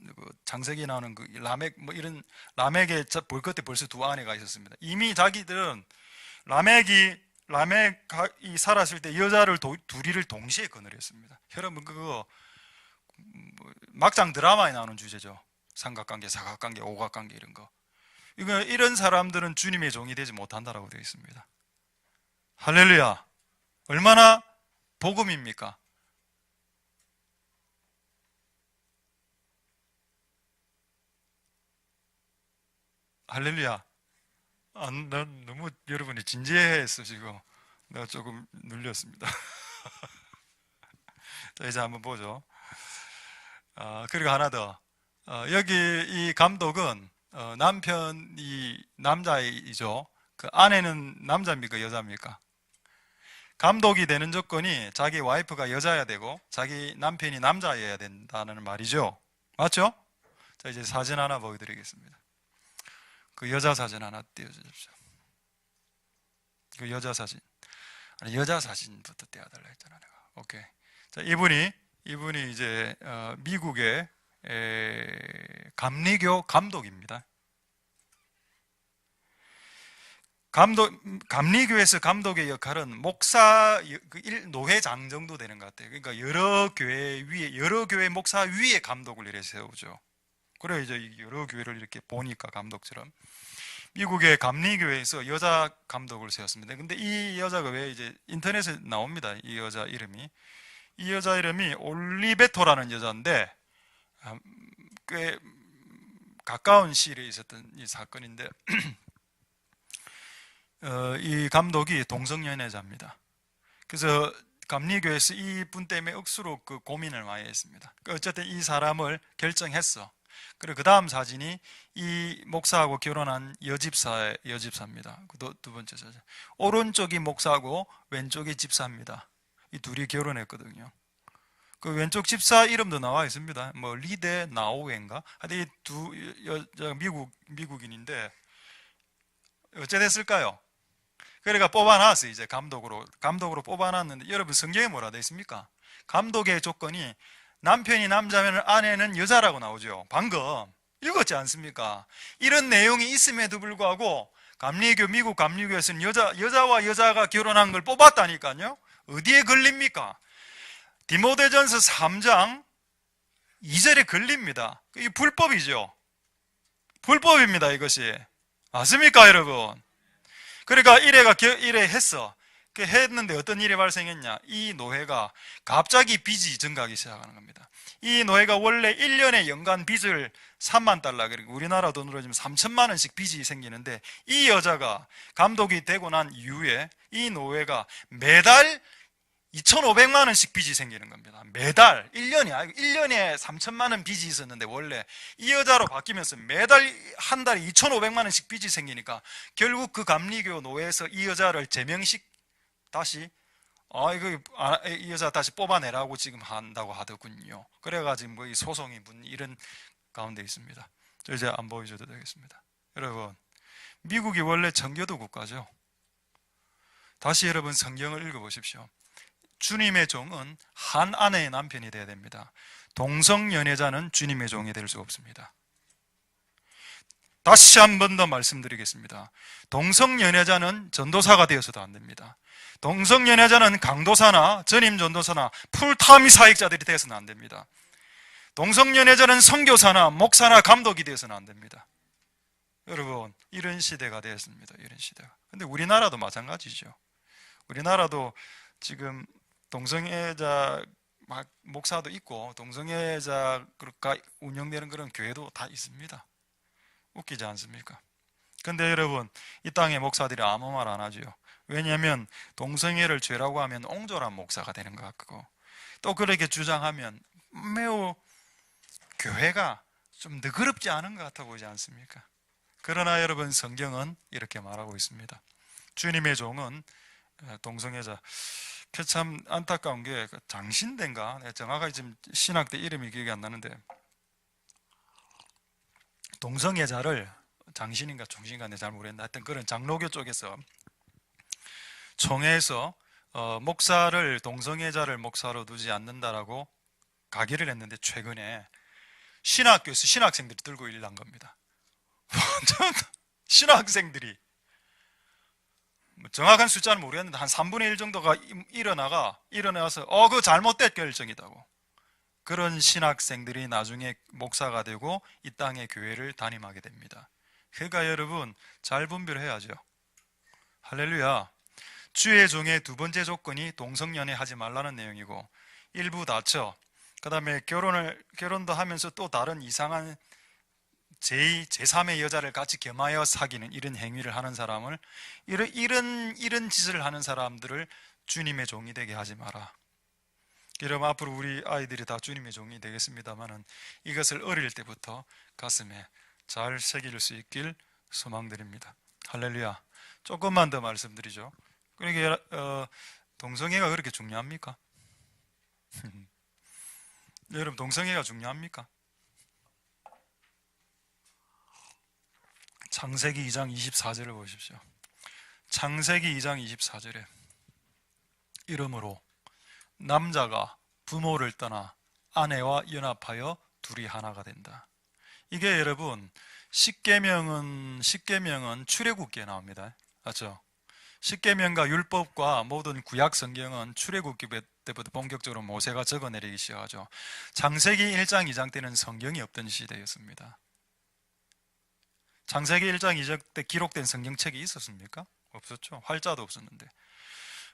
창세기 나오는 그 라멕 뭐 이런 라멕의 볼 끝에 벌써 2 아내가 있었습니다. 이미 자기들은 라멕이 살았을 때 여자를 둘이를 동시에 거느렸습니다. 여러분, 그거 막장 드라마에 나오는 주제죠. 삼각관계, 사각관계, 오각관계 이런 거. 이런 사람들은 주님의 종이 되지 못한다라고 되어 있습니다. 할렐루야. 얼마나 복음입니까? 할렐루야. 난 너무 여러분이 진지해서 지금 내가 조금 눌렸습니다. 자, 이제 한번 보죠. 그리고 하나 더. 여기 이 감독은 남편이 남자이죠. 그 아내는 남자입니까? 여자입니까? 감독이 되는 조건이 자기 와이프가 여자여야 되고 자기 남편이 남자여야 된다는 말이죠. 맞죠? 자, 이제 사진 하나 보여드리겠습니다. 그 여자 사진 하나 띄워주십시오. 그 여자 사진부터 띄워달라 했잖아 내가. 오케이. 자, 이분이 이제 미국의 감리교 감독입니다. 감리교에서 감독의 역할은 목사, 노회장 정도 되는 것 같아요. 그러니까 여러 교회 목사 위에 감독을 이렇게 세우죠. 그래, 이제 여러 교회를 이렇게 보니까 감독처럼. 미국의 감리교회에서 여자 감독을 세웠습니다. 근데 이 여자가 왜 이제 인터넷에 나옵니다. 이 여자 이름이 올리베토라는 여자인데, 꽤 가까운 시일에 있었던 이 사건인데, 이 감독이 동성연애자입니다. 그래서 감리교에서 이분 때문에 억수로 그 고민을 많이 했습니다. 어쨌든 이 사람을 결정했어. 그리고 그 다음 사진이 이 목사하고 결혼한 여집사입니다. 두 번째 사진. 오른쪽이 목사고 왼쪽이 집사입니다. 이 둘이 결혼했거든요. 그 왼쪽 집사 이름도 나와 있습니다. 뭐 리데 나오웬가? 하여튼 이 두 여자 미국인인데, 어째 됐을까요? 그러니까 뽑아놨어요. 이제 감독으로 뽑아놨는데, 여러분 성경에 뭐라 되어 있습니까? 감독의 조건이 남편이 남자면 아내는 여자라고 나오죠. 방금 읽었지 않습니까? 이런 내용이 있음에도 불구하고 미국 감리교에서는 여자와 여자가 결혼한 걸 뽑았다니까요. 어디에 걸립니까? 디모데전서 3장 2절에 걸립니다. 이게 불법이죠. 불법입니다, 이것이. 맞습니까, 여러분? 그러니까 이래 했어. 했는데 어떤 일이 발생했냐? 이 노예가 갑자기 빚이 증가하기 시작하는 겁니다. 이 노예가 원래 1년에 연간 빚을 3만 달러, 그리고 우리나라 돈으로 지금 3천만 원씩 빚이 생기는데, 이 여자가 감독이 되고 난 이후에 이 노예가 매달 2,500만 원씩 빚이 생기는 겁니다. 매달 1년에 3천만 원 빚이 있었는데, 원래 이 여자로 바뀌면서 매달 한 달에 2,500만 원씩 빚이 생기니까 결국 그 감리교 노예에서 이 여자를 다시 이 여자 다시 뽑아내라고 지금 한다고 하더군요. 그래가지고 뭐 이 소송이 이런 가운데 있습니다. 저 이제 안 보여줘도 되겠습니다. 여러분, 미국이 원래 정교도 국가죠. 다시 여러분 성경을 읽어보십시오. 주님의 종은 한 아내의 남편이 되어야 됩니다. 동성연애자는 주님의 종이 될 수 없습니다. 다시 한 번 더 말씀드리겠습니다. 동성연애자는 전도사가 되어서도 안 됩니다. 동성연애자는 강도사나 전임 전도사나 풀타임 사역자들이 되어서는 안 됩니다. 동성연애자는 선교사나 목사나 감독이 되어서는 안 됩니다. 여러분, 이런 시대가 되었습니다. 이런 시대가. 근데 우리나라도 마찬가지죠. 우리나라도 지금 동성애자 목사도 있고 동성애자가 운영되는 그런 교회도 다 있습니다. 웃기지 않습니까? 근데 여러분, 이 땅의 목사들이 아무 말 안 하죠. 왜냐하면 동성애를 죄라고 하면 옹졸한 목사가 되는 것 같고, 또 그렇게 주장하면 매우 교회가 좀 너그럽지 않은 것 같아 보이지 않습니까? 그러나 여러분, 성경은 이렇게 말하고 있습니다. 주님의 종은 동성애자, 참 안타까운 게 장신대인가? 정확하게 지금 신학대 이름이 기억이 안 나는데, 동성애자를 장신인가 총신인가 잘 모르겠는데, 하여튼 그런 장로교 쪽에서 총회에서 목사를 동성애자를 목사로 두지 않는다라고 가기를 했는데, 최근에 신학교에서 신학생들이 들고 일난 겁니다. 신학생들이 정확한 숫자는 모르겠는데 한 3분의 1 정도가 일어나서 그거 잘못된 결정이다고. 그런 신학생들이 나중에 목사가 되고 이 땅의 교회를 담임하게 됩니다. 그러니까 여러분, 잘 분별해야죠. 할렐루야. 주의 종의 두 번째 조건이 동성연애 하지 말라는 내용이고, 일부 다처, 그 다음에 결혼도 하면서 또 다른 이상한 제2, 제3의 여자를 같이 겸하여 사귀는 이런 행위를 하는 사람을, 이런 짓을 하는 사람들을 주님의 종이 되게 하지 마라. 여러분, 앞으로 우리 아이들이 다 주님의 종이 되겠습니다만은 이것을 어릴 때부터 가슴에 잘 새길 수 있길 소망드립니다. 할렐루야. 조금만 더 말씀드리죠. 그러니까 동성애가 그렇게 중요합니까? 여러분, 동성애가 중요합니까? 창세기 2장 24절을 보십시오. 창세기 2장 24절에 이러므로 남자가 부모를 떠나 아내와 연합하여 둘이 하나가 된다. 이게 여러분, 십계명은 출애굽기에 나옵니다. 맞죠? 십계명과 율법과 모든 구약 성경은 출애굽기 때부터 본격적으로 모세가 적어내리기 시작하죠. 창세기 1장 2장 때는 성경이 없던 시대였습니다. 창세기 1장 2장 때 기록된 성경책이 있었습니까? 없었죠. 활자도 없었는데.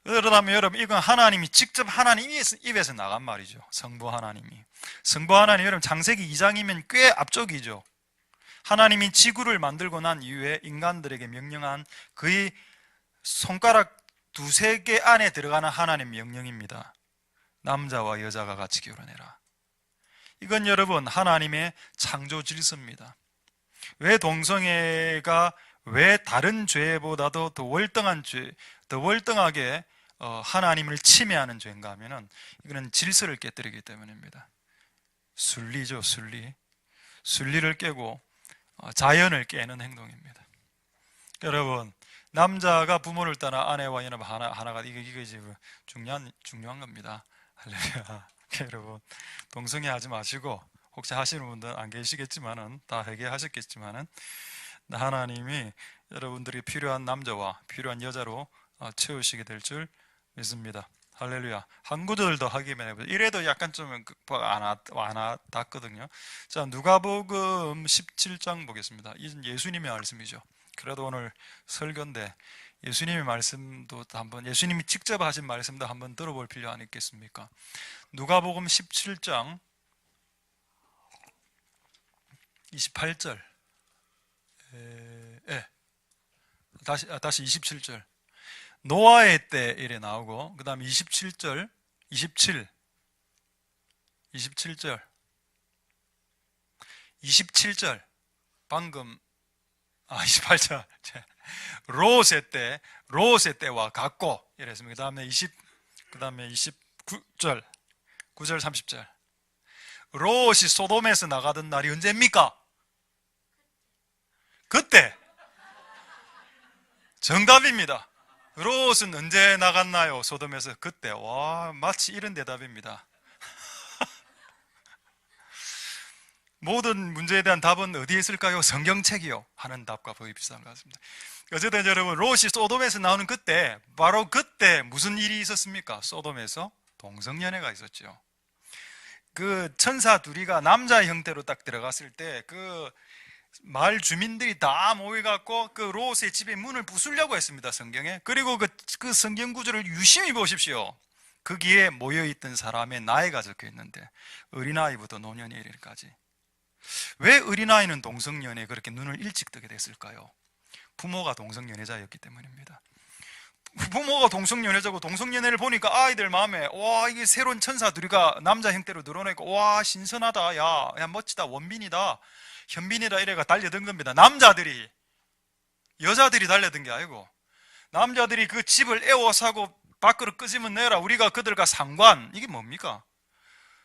그러다면 여러분, 이건 하나님이 직접 하나님 입에서 나간 말이죠. 성부 하나님이. 성부 하나님, 여러분 창세기 2장이면 꽤 앞쪽이죠. 하나님이 지구를 만들고 난 이후에 인간들에게 명령한 그의 손가락 두세 개 안에 들어가는 하나님 명령입니다. 남자와 여자가 같이 결혼해라. 이건 여러분, 하나님의 창조 질서입니다. 왜 동성애가 왜 다른 죄보다도 더 월등하게 하나님을 침해하는 죄인가 하면은, 이거는 질서를 깨뜨리기 때문입니다. 순리죠, 순리를 깨고 자연을 깨는 행동입니다. 여러분, 남자가 부모를 떠나 아내와 연합 하나가 이게 지금 중요한 겁니다. 할렐루야. 여러분, 동성애 하지 마시고, 혹시 하시는 분들 안 계시겠지만은 다 회개하셨겠지만은 하나님이 여러분들이 필요한 남자와 필요한 여자로 채우시게 될 줄 믿습니다. 할렐루야. 한 구절도 하기만 해보세요. 이래도 약간 좀 안 와닿거든요. 자, 누가복음 17장 보겠습니다. 이는 예수님의 말씀이죠. 그래도 오늘 설교인데 예수님의 말씀도 한번, 예수님이 직접 하신 말씀도 한번 들어볼 필요 안 있겠습니까? 누가복음 17장 28절. 다시 27절. 노아의 때 이래 나오고, 그 다음에 27절, 27절, 27절, 방금, 28절. 롯의 때와 같고, 이랬습니다. 그 다음에 29절, 9절, 30절. 롯이 소돔에서 나가던 날이 언제입니까? 그때. 정답입니다. 롯은 언제 나갔나요? 소돔에서 그때. 와, 마치 이런 대답입니다. 모든 문제에 대한 답은 어디에 있을까요? 성경책이요 하는 답과 거의 비슷한 것 같습니다. 어쨌든 여러분, 롯이 소돔에서 나오는 그때, 바로 그때 무슨 일이 있었습니까? 소돔에서 동성연애가 있었죠. 그 천사 둘이가 남자 형태로 딱 들어갔을 때 그 마을 주민들이 다 모여갖고 그 롯의 집에 문을 부수려고 했습니다, 성경에. 그리고 그 성경 구절을 유심히 보십시오. 거기에 모여있던 사람의 나이가 적혀 있는데 어린아이부터 노년에 이르기까지. 왜 어린아이는 동성연애에 그렇게 눈을 일찍 뜨게 됐을까요? 부모가 동성연애자였기 때문입니다. 부모가 동성연애자고 동성연애를 보니까 아이들 마음에, 와, 이게 새로운 천사 둘이가 남자 형태로 늘어나니까, 와, 신선하다, 야 멋지다, 원빈이다, 현빈이다, 이래가 달려든 겁니다. 남자들이, 여자들이 달려든 게 아니고 남자들이 그 집을 에워싸고 밖으로 끄집어 내라, 우리가 그들과 상관, 이게 뭡니까?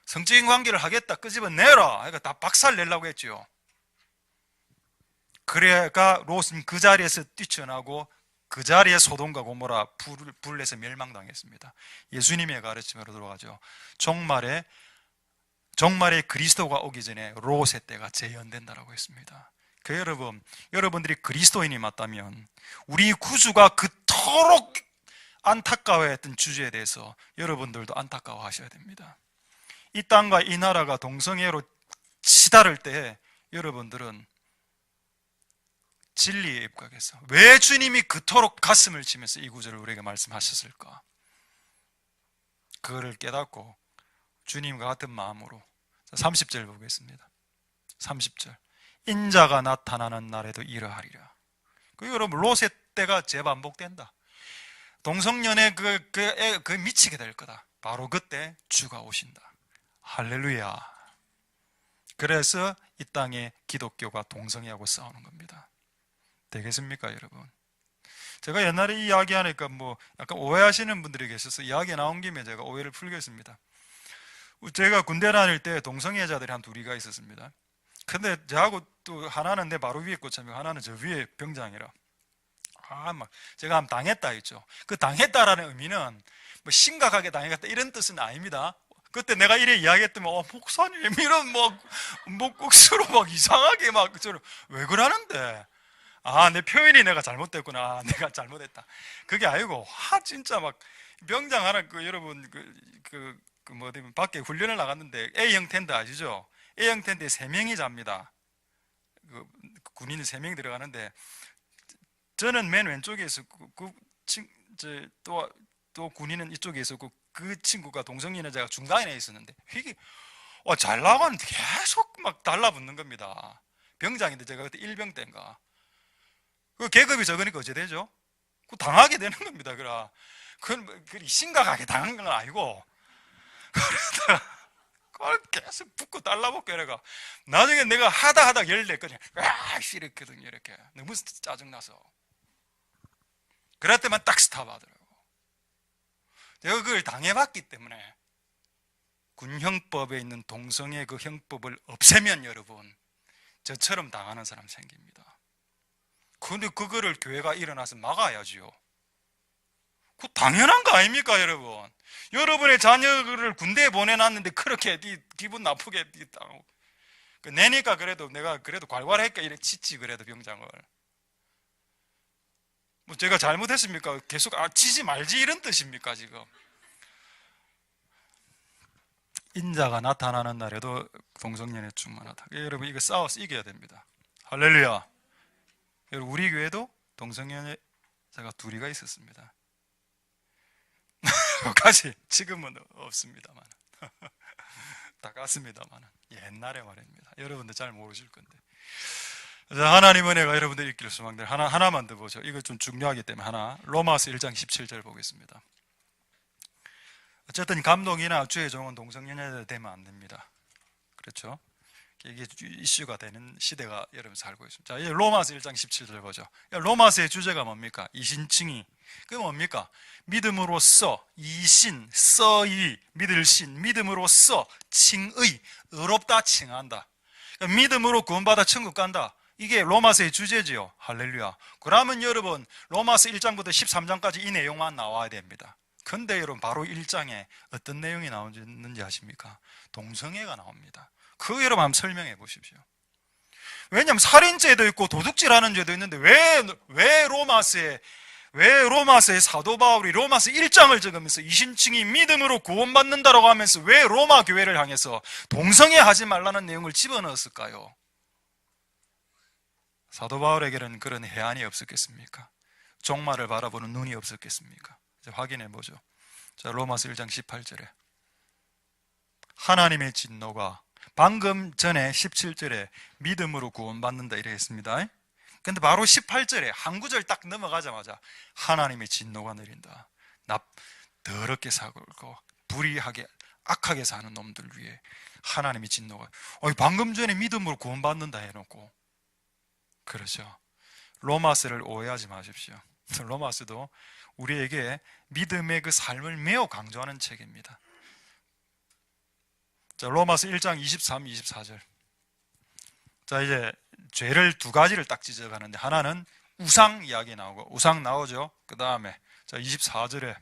성적인 관계를 하겠다, 끄집어 내라, 그러니까 다 박살 내려고 했죠. 그래가 롯은 그 자리에서 뛰쳐나고 그 자리에 소돔과 고모라 불을 내서 멸망당했습니다. 예수님의 가르침으로 들어가죠. 종말에 그리스도가 오기 전에 롯의 때가 재현된다라고 했습니다. 그 여러분들이 그리스도인이 맞다면 우리 구주가 그토록 안타까워했던 주제에 대해서 여러분들도 안타까워하셔야 됩니다. 이 땅과 이 나라가 동성애로 치달을 때 여러분들은 진리에 입각해서 왜 주님이 그토록 가슴을 치면서 이 구절을 우리에게 말씀하셨을까? 그거를 깨닫고 주님과 같은 마음으로 30절 보겠습니다. 30절. 인자가 나타나는 날에도 이러하리라. 여러분, 롯의 때가 재반복된다. 동성연애 그 미치게 될 거다. 바로 그때 주가 오신다. 할렐루야. 그래서 이 땅에 기독교가 동성애하고 싸우는 겁니다. 되겠습니까, 여러분? 제가 옛날에 이야기하니까 약간 오해하시는 분들이 계셔서 이야기 나온 김에 제가 오해를 풀겠습니다. 제가 군대 다닐 때 동성애자들이 한 둘이가 있었습니다. 근데 저하고 또 하나는 내 바로 위에 꽂혀있고 하나는 저 위에 병장이라. 제가 한번 당했다 했죠. 그 당했다라는 의미는 심각하게 당했다 이런 뜻은 아닙니다. 그때 내가 이래 이야기했더니 목사님 이런 목국수로 이상하게 왜 그러는데? 내 표현이 내가 잘못됐구나. 내가 잘못했다. 그게 아니고, 진짜 병장 하나, 여러분, 밖에 훈련을 나갔는데, A형 텐트 아시죠? A형 텐트에 3명이 잡니다. 군인이 3명이 들어가는데, 저는 맨 왼쪽에 있었고, 또 군인은 이쪽에 있었고, 그 친구가 동성연애자가 중간에 있었는데, 이게, 잘 나가는데 계속 달라붙는 겁니다. 병장인데 제가 그때 1병 때인가. 그 계급이 적으니까 어째 되죠? 당하게 되는 겁니다. 그건 심각하게 당한 건 아니고, 그러다가 계속 붙고 달라붙고 이래가. 나중에 내가 하다 열냈거든요. 이렇게거든요, 이렇게. 너무 짜증나서. 그럴 때만 딱 스탑하더라고. 제가 그걸 당해봤기 때문에 군형법에 있는 동성애 그 형법을 없애면 여러분, 저처럼 당하는 사람 생깁니다. 근데 그거를 교회가 일어나서 막아야지요. 그 당연한 거 아닙니까, 여러분? 여러분의 자녀를 군대에 보내놨는데 그렇게 기분 나쁘게 내니까 그래도 내가 그래도 괄괄하니까 이렇게 치지 그래도 병장을. 뭐 제가 잘못했습니까? 계속 치지 말지 이런 뜻입니까 지금? 인자가 나타나는 날에도 동성연애 충만하다. 여러분 이거 싸워서 이겨야 됩니다. 할렐루야. 여러분 우리 교회도 동성연애자가 둘이가 있었습니다. 까지 지금은 없습니다만 다 갔습니다만 옛날에 말입니다. 여러분들 잘 모르실 건데. 하나님 은혜가 여러분들 있기를 소망들. 하나만 더 보죠. 이거 좀 중요하기 때문에 하나. 로마서 1장 17절 보겠습니다. 어쨌든 감동이나 주의 종은 동성연애자 되면 안 됩니다. 그렇죠? 이게 이슈가 되는 시대가 여러분 살고 있습니다. 자, 이제 로마서 1장 17절 보죠. 로마서의 주제가 뭡니까? 이신칭의. 그게 뭡니까? 믿음으로써 이신, 써이, 믿을 신, 믿음으로써 칭의, 의롭다 칭한다. 그러니까 믿음으로 구원받아 천국 간다. 이게 로마서의 주제지요. 할렐루야. 그러면 여러분 로마서 1장부터 13장까지 이 내용만 나와야 됩니다. 근데 여러분 바로 1장에 어떤 내용이 나오는지 아십니까? 동성애가 나옵니다. 그거 여러분 한번 설명해 보십시오. 왜냐하면 살인죄도 있고 도둑질하는 죄도 있는데 왜 로마서의 사도 바울이 로마서 1장을 적으면서 이신칭이 믿음으로 구원받는다라고 하면서 왜 로마 교회를 향해서 동성애 하지 말라는 내용을 집어넣었을까요? 사도 바울에게는 그런 해안이 없었겠습니까? 종말을 바라보는 눈이 없었겠습니까? 이제 확인해 보죠. 자, 로마서 1장 18절에 하나님의 진노가 방금 전에 17절에 믿음으로 구원받는다 이래 했습니다. 근데 바로 18절에 한 구절 딱 넘어가자마자 하나님의 진노가 내린다. 더럽게 살고 불의하게 악하게 사는 놈들 위해 하나님의 진노가. 방금 전에 믿음으로 구원받는다 해놓고. 그렇죠. 로마서를 오해하지 마십시오. 로마서도 우리에게 믿음의 그 삶을 매우 강조하는 책입니다. 자, 로마서 1장 23, 24절. 자, 이제 죄를 두 가지를 딱 지적하는데 하나는 우상 이야기 나오고 우상 나오죠. 그 다음에 자 24절에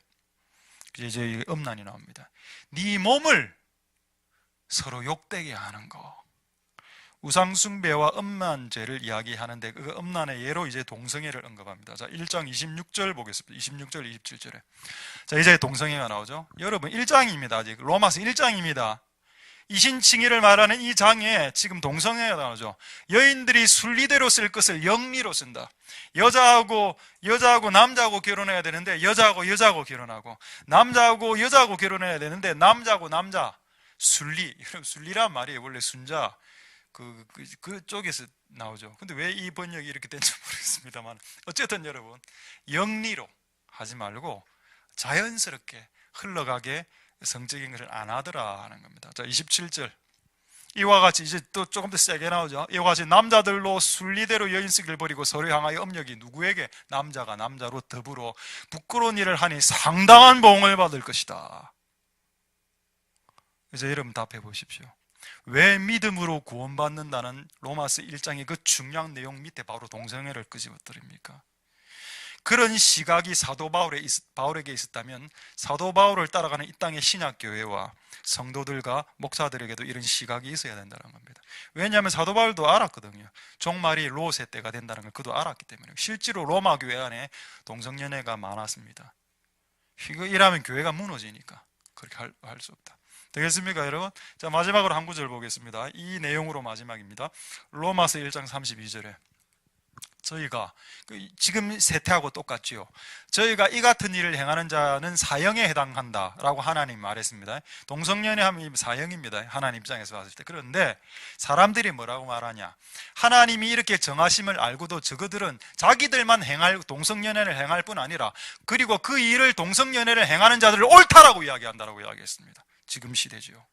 이제 음란이 나옵니다. 네 몸을 서로 욕되게 하는 거. 우상 숭배와 음란죄를 이야기하는데 그 음란의 예로 이제 동성애를 언급합니다. 자, 1장 26절 보겠습니다. 26절, 27절에. 자, 이제 동성애가 나오죠. 여러분 1장입니다. 아직 로마서 1장입니다. 이신칭의를 말하는 이 장에 지금 동성애가 나오죠. 여인들이 순리대로 쓸 것을 영리로 쓴다. 여자하고 남자하고 결혼해야 되는데 여자하고 결혼하고, 남자하고 여자하고 결혼해야 되는데 남자하고 남자. 순리란 말이 원래 순자 그쪽에서 나오죠. 근데 왜 이 번역이 이렇게 된지 모르겠습니다만 어쨌든 여러분 영리로 하지 말고 자연스럽게 흘러가게 성적인 것을 안 하더라 하는 겁니다. 자, 27절. 이와 같이 이제 또 조금 더 세게 나오죠. 이와 같이 남자들로 순리대로 여인쓰기를 버리고 서로 향하여 업력이 누구에게? 남자가 남자로 더불어 부끄러운 일을 하니 상당한 보응을 받을 것이다. 이제 여러분 답해 보십시오. 왜 믿음으로 구원받는다는 로마서 1장의 그 중요한 내용 밑에 바로 동성애를 끄집어뜨립니까? 그런 시각이 사도 바울에게 있었다면 사도 바울을 따라가는 이 땅의 신약교회와 성도들과 목사들에게도 이런 시각이 있어야 된다는 겁니다. 왜냐하면 사도 바울도 알았거든요. 종말이 롯의 때가 된다는 걸 그도 알았기 때문에. 실제로 로마 교회 안에 동성연애가 많았습니다. 이러면 교회가 무너지니까 그렇게 할 수 없다. 되겠습니까 여러분? 자, 마지막으로 한 구절 보겠습니다. 이 내용으로 마지막입니다. 로마서 1장 32절에 저희가 지금 세태하고 똑같지요. 저희가 이 같은 일을 행하는 자는 사형에 해당한다라고 하나님 말했습니다. 동성연애 하면 사형입니다. 하나님 입장에서 봤을 때. 그런데 사람들이 뭐라고 말하냐? 하나님이 이렇게 정하심을 알고도 저그들은 자기들만 동성연애를 행할 뿐 아니라 그리고 그 일을 동성연애를 행하는 자들을 옳다라고 이야기한다라고 이야기했습니다. 지금 시대지요.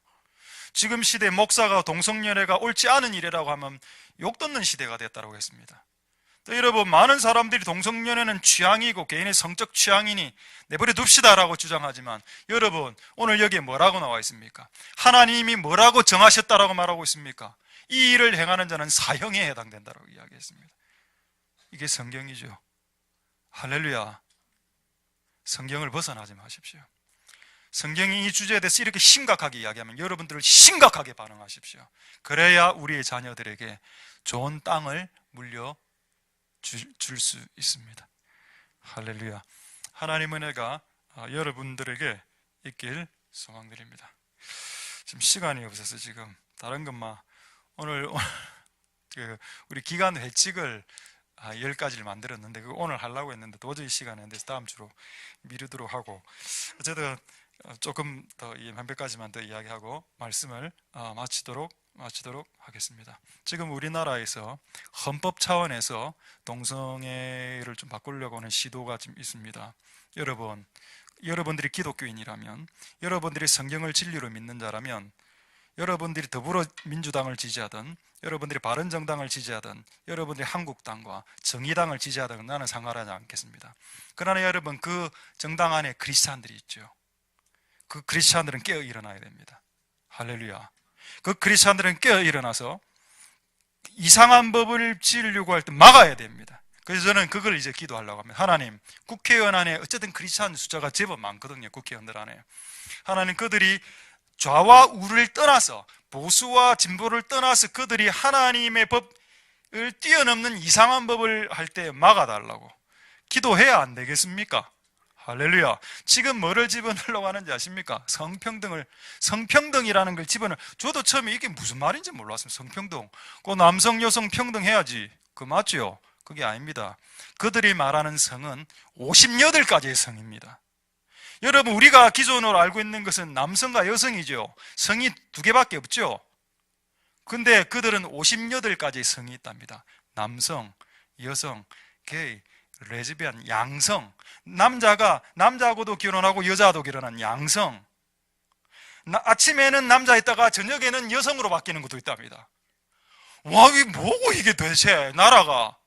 지금 시대 목사가 동성연애가 옳지 않은 일이라고 하면 욕 듣는 시대가 됐다고 했습니다. 또 여러분, 많은 사람들이 동성연애는 취향이고 개인의 성적 취향이니 내버려 둡시다라고 주장하지만 여러분, 오늘 여기에 뭐라고 나와 있습니까? 하나님이 뭐라고 정하셨다라고 말하고 있습니까? 이 일을 행하는 자는 사형에 해당된다라고 이야기했습니다. 이게 성경이죠. 할렐루야. 성경을 벗어나지 마십시오. 성경이 이 주제에 대해서 이렇게 심각하게 이야기하면 여러분들을 심각하게 반응하십시오. 그래야 우리의 자녀들에게 좋은 땅을 물려 줄 수 있습니다. 할렐루야. 하나님의 은혜가 여러분들에게 있길 소망드립니다. 지금 시간이 없어서 지금 다른 것만 오늘 우리 기간 회칙을 10가지를 만들었는데 그거 오늘 하려고 했는데 도저히 시간이 안 돼서 다음 주로 미루도록 하고, 어쨌든 조금 더 몇 가지만 더 이야기하고 말씀을 마치도록 하겠습니다. 지금 우리나라에서 헌법 차원에서 동성애를 좀 바꾸려고 하는 시도가 지금 있습니다. 여러분들이 기독교인이라면, 여러분들이 성경을 진리로 믿는 자라면, 여러분들이 더불어민주당을 지지하든 여러분들이 바른정당을 지지하든 여러분들이 한국당과 정의당을 지지하든 나는 상관하지 않겠습니다. 그러나 여러분, 그 정당 안에 크리스찬들이 있죠. 그 크리스찬들은 깨어 일어나야 됩니다. 할렐루야. 그 크리스찬들은 깨어 일어나서 이상한 법을 지으려고 할 때 막아야 됩니다. 그래서 저는 그걸 이제 기도하려고 합니다. 하나님, 국회의원 안에 어쨌든 크리스찬 숫자가 제법 많거든요. 국회의원들 안에. 하나님, 그들이 좌와 우를 떠나서, 보수와 진보를 떠나서 그들이 하나님의 법을 뛰어넘는 이상한 법을 할 때 막아달라고 기도해야 안 되겠습니까? 할렐루야. 지금 뭐를 집어넣으려고 하는지 아십니까? 성평등이라는 걸 저도 처음에 이게 무슨 말인지 몰랐습니다. 성평등. 그 남성 여성 평등해야지. 그 맞죠? 그게 아닙니다. 그들이 말하는 성은 58가지의 성입니다. 여러분, 우리가 기존으로 알고 있는 것은 남성과 여성이죠. 성이 2개밖에 없죠. 근데 그들은 58가지의 성이 있답니다. 남성, 여성, 게이, 레즈비안, 양성. 남자하고도 결혼하고 여자하고도 결혼한 양성. 아침에는 남자 있다가 저녁에는 여성으로 바뀌는 것도 있답니다. 와, 이게 뭐고 이게 도대체 나라가.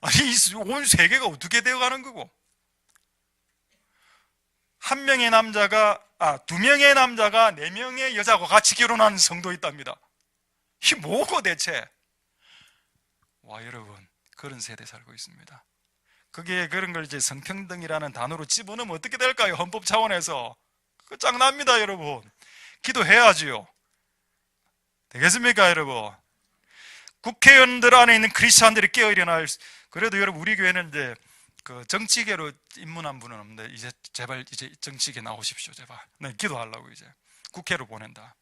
아니, 온 세계가 어떻게 되어가는 거고. 2명의 남자가 4명의 여자하고 같이 결혼하는 성도 있답니다. 이게 뭐고 대체. 와, 여러분, 그런 세대에 살고 있습니다. 그게 그런 걸 이제 성평등이라는 단어로 집어넣으면 어떻게 될까요? 헌법 차원에서. 그거 짱납니다, 여러분. 기도해야지요. 되겠습니까, 여러분? 국회의원들 안에 있는 크리스찬들이 깨어 일어날. 그래도 여러분, 우리 교회는 이제 그 정치계로 입문한 분은 없는데 이제 제발 이제 정치계 나오십시오, 제발. 네, 기도하려고 이제 국회로 보낸다.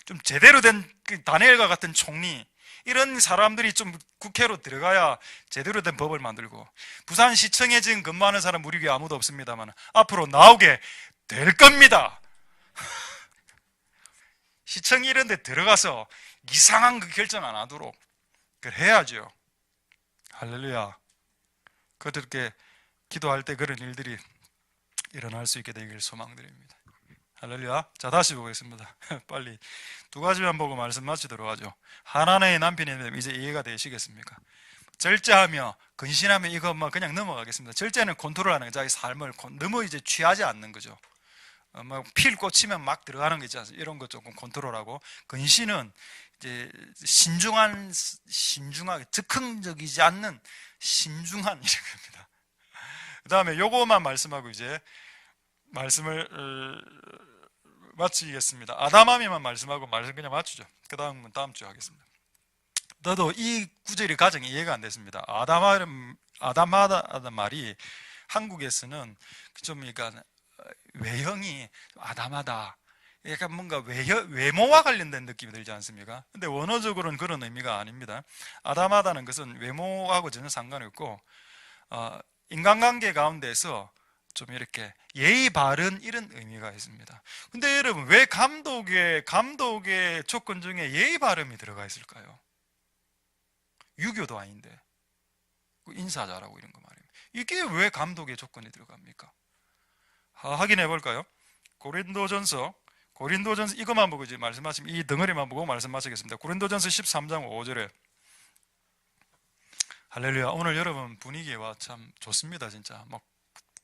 좀 제대로 된 그 다니엘과 같은 총리, 이런 사람들이 좀 국회로 들어가야 제대로 된 법을 만들고. 부산시청에 지금 근무하는 사람 우리 교회 아무도 없습니다만 앞으로 나오게 될 겁니다. 시청 이런 데 들어가서 이상한 그 결정 안 하도록 그걸 해야죠. 할렐루야. 그들께 기도할 때 그런 일들이 일어날 수 있게 되길 소망드립니다. 할렐루야. 자, 다시 보겠습니다. 빨리 2가지만 보고 말씀 마치도록 하죠. 하나님의 남편이 되면 이제 이해가 되시겠습니까? 절제하며 근신하며 이거 그냥 넘어가겠습니다. 절제는 컨트롤하는 거, 자기 삶을 너무 이제 취하지 않는 거죠. 필 꽂히면 막 들어가는 거 있지 않습니까? 이런 거 조금 컨트롤하고, 근신은 이제 신중하게 즉흥적이지 않는 신중한 이런 겁니다. 그 다음에 요거만 말씀하고 이제 말씀을 마치겠습니다. 아담아미만 말씀하고 말씀 그냥 마치죠. 그 다음은 다음 주에 하겠습니다. 저도 이 구절이 가장 이해가 안 됐습니다. 아담하다는 말이 한국에서는 좀 그러니까 외형이 아담하다, 약간 뭔가 외모와 관련된 느낌이 들지 않습니까? 근데 원어적으로는 그런 의미가 아닙니다. 아담하다는 것은 외모하고 전혀 상관이 없고, 인간관계 가운데서 좀 이렇게 예의 바른 이런 의미가 있습니다. 근데 여러분, 왜 감독의 조건 중에 예의 바름이 들어가 있을까요? 유교도 아닌데 인사 잘하고 이런 거 말입니다. 이게 왜 감독의 조건이 들어갑니까? 확인해 볼까요? 고린도전서 이것만 보고 이제 말씀 마치면, 이 덩어리만 보고 말씀 마치겠습니다. 고린도전서 13장 5절에 할렐루야. 오늘 여러분 분위기와 참 좋습니다. 진짜 막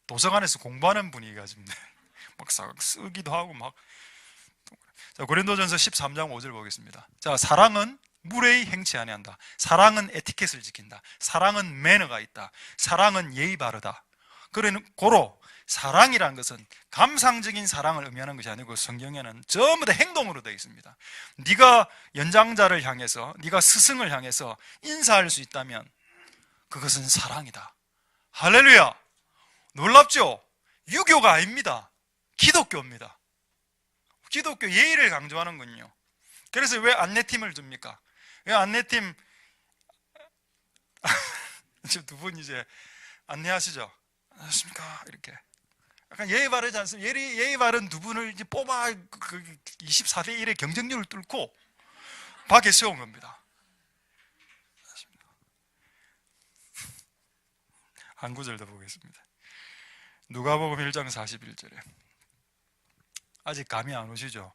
도서관에서 공부하는 분위기가 지금 막 쓰기도 하고 막. 자, 고린도전서 13장 5절 보겠습니다. 자, 사랑은 무례히 행치 아니한다. 사랑은 에티켓을 지킨다. 사랑은 매너가 있다. 사랑은 예의 바르다. 그러는 고로 사랑이란 것은 감상적인 사랑을 의미하는 것이 아니고 성경에는 전부 다 행동으로 되어 있습니다. 네가 연장자를 향해서, 네가 스승을 향해서 인사할 수 있다면 그것은 사랑이다. 할렐루야! 놀랍죠? 유교가 아닙니다. 기독교입니다. 기독교 예의를 강조하는군요. 그래서 왜 안내팀을 둡니까? 왜 안내팀 지금 두 분 이제 안내하시죠? 안녕하십니까? 이렇게 약간 예의 바르지 않습니까? 예의 바른 두 분을 이제 뽑아 24대 1의 경쟁률을 뚫고 밖에 세운 겁니다. 한 구절 더 보겠습니다. 누가복음 1장 41절에 아직 감이 안 오시죠?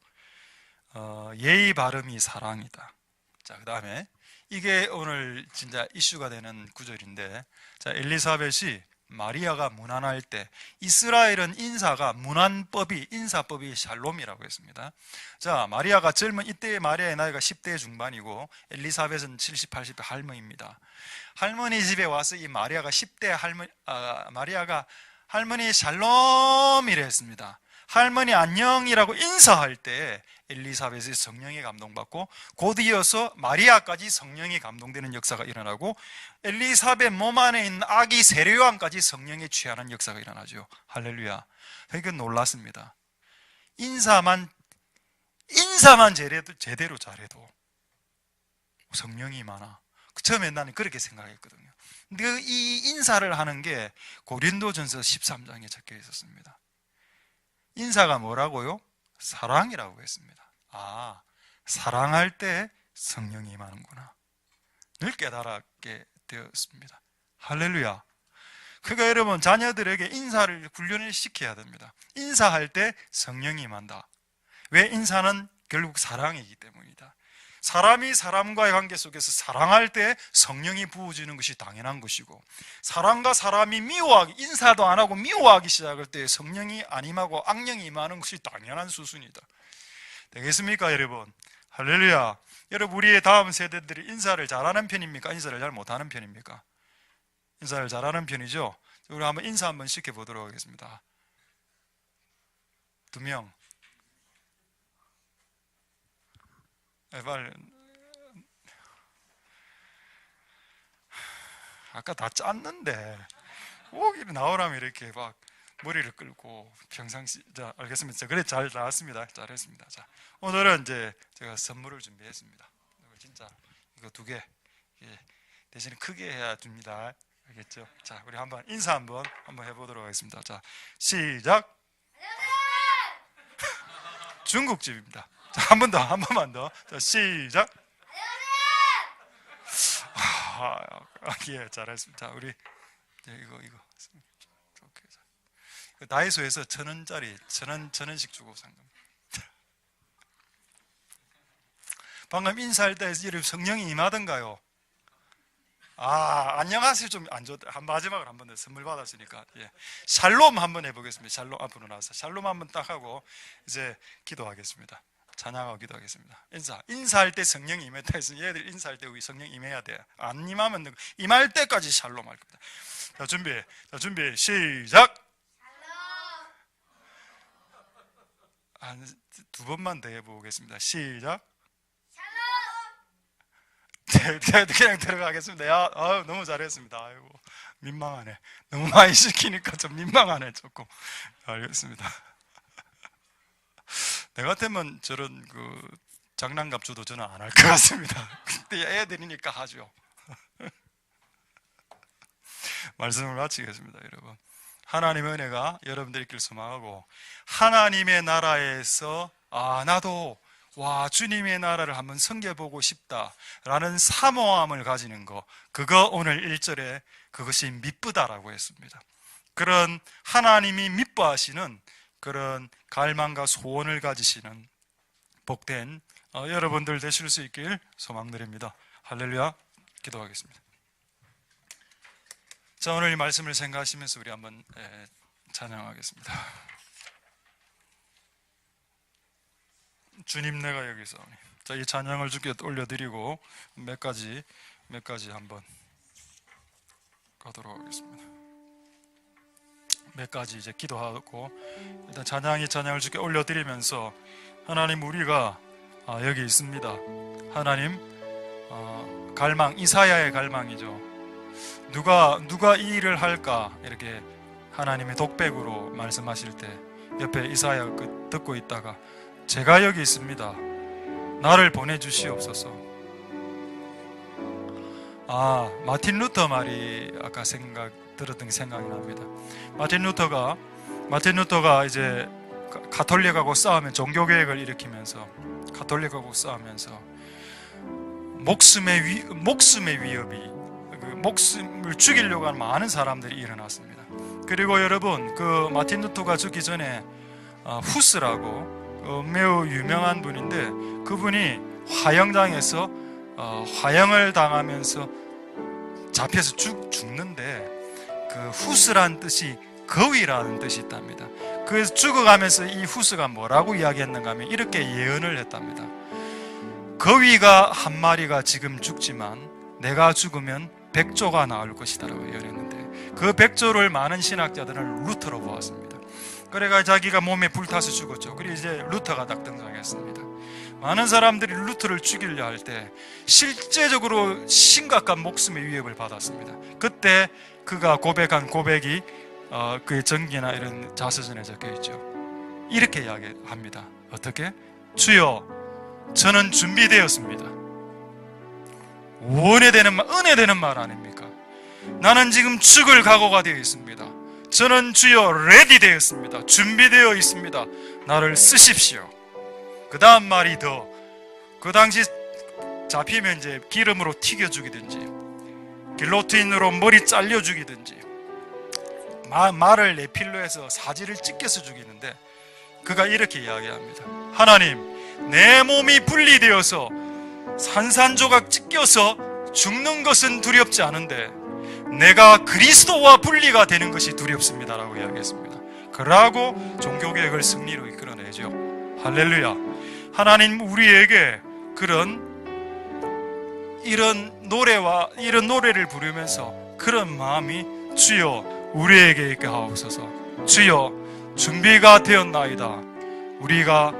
예의 바름이 사랑이다. 자, 그 다음에 이게 오늘 진짜 이슈가 되는 구절인데, 자, 엘리사벳이 마리아가 문안할 때, 이스라엘은 인사가 인사법이 샬롬이라고 했습니다. 자, 마리아가 젊은 이때의 마리아의 나이가 10대 중반이고 엘리사벳은 70, 80대 할머니입니다. 할머니 집에 와서 이 마리아가 10대 마리아가 할머니 샬롬이라 했습니다. 할머니 안녕이라고 인사할 때 엘리사벳이 성령에 감동받고 곧 이어서 마리아까지 성령에 감동되는 역사가 일어나고 엘리사벳 몸 안에 있는 아기 세례요한까지 성령에 취하는 역사가 일어나죠. 할렐루야. 그러니까 놀랐습니다. 인사만 제대로 잘해도 성령이 많아. 처음에 나는 그렇게 생각했거든요. 근데 이 인사를 하는 게 고린도전서 13장에 적혀 있었습니다. 인사가 뭐라고요? 사랑이라고 했습니다. 아, 사랑할 때 성령이 임하는구나. 늘 깨달았게 되었습니다. 할렐루야. 그러니까 여러분, 자녀들에게 인사를 훈련을 시켜야 됩니다. 인사할 때 성령이 임한다. 왜? 인사는 결국 사랑이기 때문이다. 사람이 사람과의 관계 속에서 사랑할 때 성령이 부어지는 것이 당연한 것이고, 사람과 사람이 인사도 안 하고 미워하기 시작할 때 성령이 안 임하고 악령이 임하는 것이 당연한 수순이다. 되겠습니까, 여러분? 할렐루야. 여러분, 우리의 다음 세대들이 인사를 잘하는 편입니까? 인사를 잘 못하는 편입니까? 인사를 잘하는 편이죠. 우리 한번 인사 한번 시켜보도록 하겠습니다. 2명. 빨리. 아까 다 짰는데 꼭 나오라면 이렇게 막 머리를 끌고 평상시. 자, 알겠습니다. 그래, 잘 나왔습니다. 잘했습니다. 자, 오늘은 이제 제가 선물을 준비했습니다. 진짜 이거 2개 대신에 크게 해야 줍니다. 알겠죠? 자, 우리 한번 인사 한번 해보도록 하겠습니다. 자, 시작. 중국집입니다. 자, 한 번만 더. 자, 시작. 예, 잘했습니다. 자, 우리 이거 다이소에서 1,000원짜리 1,000원씩 주고 산 겁니다. 방금 인사할 때 성령이 임하던가요? 안녕하세요 좀 안 좋다. 마지막으로 한 번 더 선물 받았으니까, 예. 샬롬 한번 해보겠습니다. 샬롬 앞으로 나와서 샬롬 한번 딱 하고 이제 기도하겠습니다. 찬양하고 기도하겠습니다. 인사할 때 성령이 임했다 해서 얘들 인사할 때 우리 성령 임해야 돼. 안 임하면 임할 때까지 샬롬 할 겁니다. 자, 준비 시작. 한 2번만 더 해보겠습니다. 시작. 그냥 들어가겠습니다. 야, 너무 잘했습니다. 아이고, 민망하네. 너무 많이 시키니까 좀 민망하네, 조금. 알겠습니다. 내 같으면 저런 장난감주도 저는 안 할 것 같습니다. 근데 애들이니까 하죠. 말씀을 마치겠습니다, 여러분. 하나님의 은혜가 여러분들 있길 소망하고, 하나님의 나라에서 나도 주님의 나라를 한번 섬겨보고 싶다라는 사모함을 가지는 거, 그거 오늘 1절에 그것이 미쁘다라고 했습니다. 그런 하나님이 미뻐하시는 그런 갈망과 소원을 가지시는 복된 여러분들 되실 수 있길 소망드립니다. 할렐루야. 기도하겠습니다. 자, 오늘 이 말씀을 생각하시면서 우리 한번 찬양하겠습니다. 주님, 내가 여기서. 자, 자, 이 찬양을 주께 올려드리고 몇 가지 한번 가도록 하겠습니다. 몇 가지 이제 기도하고 일단 찬양을 주께 올려드리면서 하나님, 우리가 여기 있습니다. 하나님, 갈망, 이사야의 갈망이죠. 누가 이 일을 할까, 이렇게 하나님의 독백으로 말씀하실 때 옆에 이사야 듣고 있다가 제가 여기 있습니다. 나를 보내주시옵소서. 마틴 루터 말이 아까 들었던 게 생각이 납니다. 마틴 루터가 이제 가톨릭하고 싸우면, 종교개혁을 일으키면서 가톨릭하고 싸우면서 목숨의 위협이, 목숨을 죽이려고 하는 많은 사람들이 일어났습니다. 그리고 여러분, 마틴 루터가 죽기 전에 후스라고 매우 유명한 분인데, 그분이 화형당해서 화형을 당하면서 잡혀서 죽는데, 후스란 뜻이 거위라는 뜻이 있답니다. 그래서 죽어가면서 이 후스가 뭐라고 이야기했는가 하면 이렇게 예언을 했답니다. 거위가 한 마리가 지금 죽지만 내가 죽으면 100조가 나올 것이다라고 예언했는데, 그 100조를 많은 신학자들은 루터로 보았습니다. 그래가 자기가 몸에 불타서 죽었죠. 그리고 이제 루터가 딱 등장했습니다. 많은 사람들이 루터를 죽이려 할 때 실제적으로 심각한 목숨의 위협을 받았습니다. 그때 그가 고백한 고백이 그의 전기나 이런 자서전에 적혀있죠. 이렇게 이야기합니다. 어떻게? 주여, 저는 준비되었습니다. 은혜되는 말 아닙니까? 나는 지금 죽을 각오가 되어 있습니다. 저는 주여 레디 되었습니다. 준비되어 있습니다. 나를 쓰십시오. 그 다음 말이 그 당시 잡히면 이제 기름으로 튀겨 죽이든지 길로틴으로 머리 잘려 죽이든지 말을 내필로 해서 사지를 찢겨서 죽이는데, 그가 이렇게 이야기합니다. 하나님, 내 몸이 분리되어서 산산조각 찢겨서 죽는 것은 두렵지 않은데 내가 그리스도와 분리가 되는 것이 두렵습니다라고 이야기했습니다. 그러고 종교개혁을 승리로 이끌어내죠. 할렐루야. 하나님, 우리에게 이런 노래를 부르면서 그런 마음이 주여 우리에게 있게 하옵소서. 주여, 준비가 되었나이다. 우리가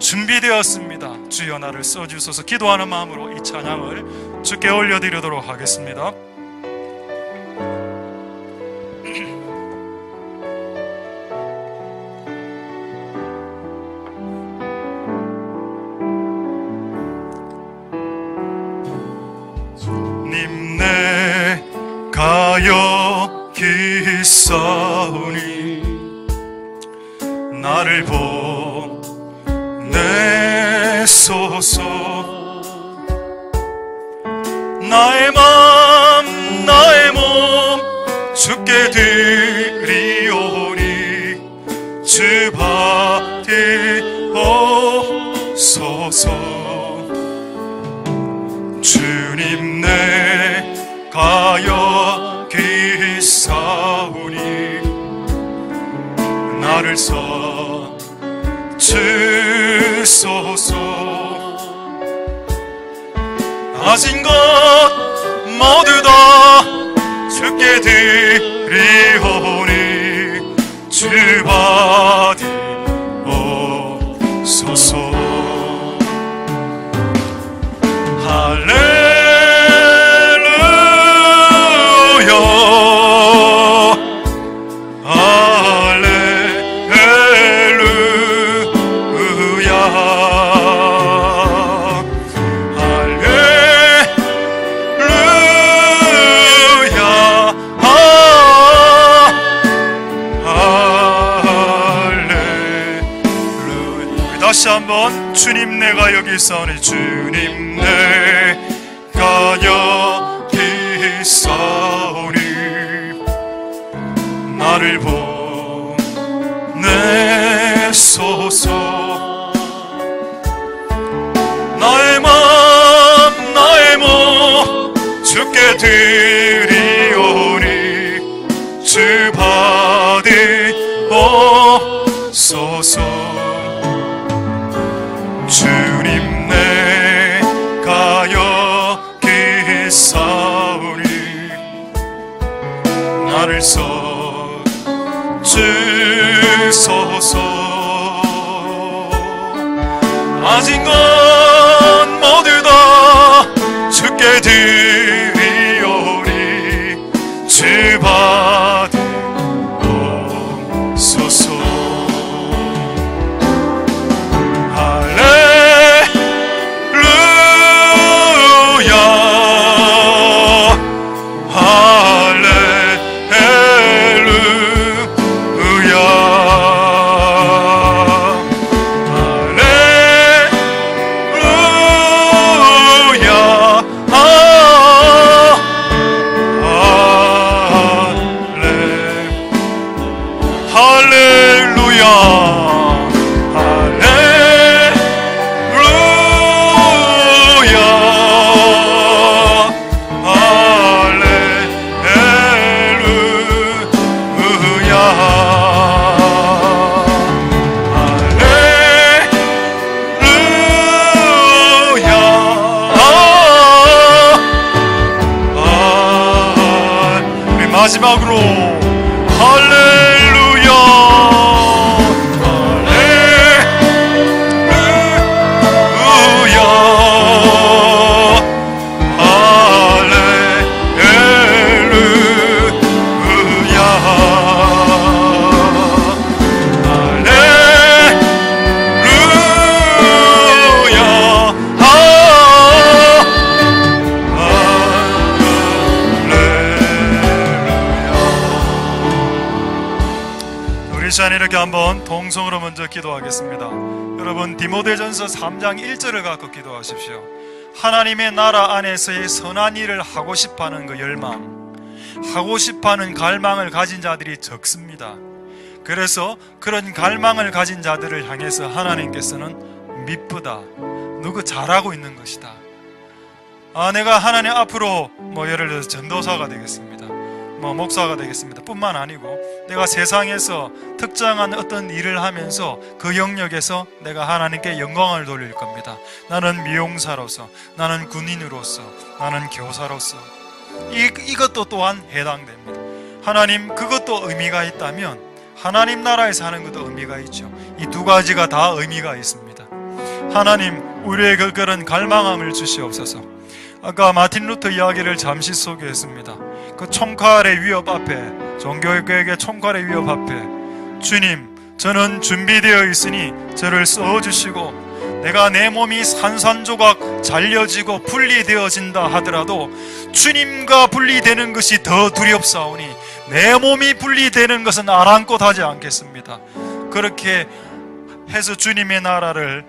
준비되었습니다. 주여 나를 써주소서. 기도하는 마음으로 이 찬양을 주께 올려드리도록 하겠습니다. 주님, 내가 여기 있사오니 나를 보내소서. 나의 맘 나의 몸 주께 드리오니 주 받으옵소서. 주님, 내가 여기 있사오니 나를 써주소서. 가진 것 모두 다 주께 드리오니 주 받으옵소서. 다시 한번, 주님 내가 여기 있사오니 주님 내가 여기 있사오니 나를 보내소서. 나의 맘 나의 몸 주께 드리오니 주 받으옵소서. 주님, 내 나를 써 주소서. 가진 것 모두 다 주께 드리오리. 주 받으옵소서. 마지막으로 할렐루야 할렐루야 할렐루야 이렇게 한번 동성으로 먼저 기도하겠습니다. 여러분, 디모데전서 3장 1절을 갖고 기도하십시오. 하나님의 나라 안에서의 선한 일을 하고 싶어하는 그 열망, 하고 싶어하는 갈망을 가진 자들이 적습니다. 그래서 그런 갈망을 가진 자들을 향해서 하나님께서는 미쁘다, 누구 잘하고 있는 것이다, 내가 하나님 앞으로 예를 들어서 전도사가 되겠습니다, 목사가 되겠습니다 뿐만 아니고 내가 세상에서 특정한 어떤 일을 하면서 그 영역에서 내가 하나님께 영광을 돌릴 겁니다. 나는 미용사로서, 나는 군인으로서, 나는 교사로서, 이것도 또한 해당됩니다. 하나님, 그것도 의미가 있다면 하나님 나라에 사는 것도 의미가 있죠. 이 두 가지가 다 의미가 있습니다. 하나님, 우리에게 그런 갈망함을 주시옵소서. 아까 마틴 루터 이야기를 잠시 소개했습니다. 그 총칼의 위협 앞에, 종교개혁의 총칼의 위협 앞에 주님, 저는 준비되어 있으니 저를 써주시고 내가 내 몸이 산산조각 잘려지고 분리되어진다 하더라도 주님과 분리되는 것이 더 두렵사오니 내 몸이 분리되는 것은 아랑곳하지 않겠습니다. 그렇게 해서 주님의 나라를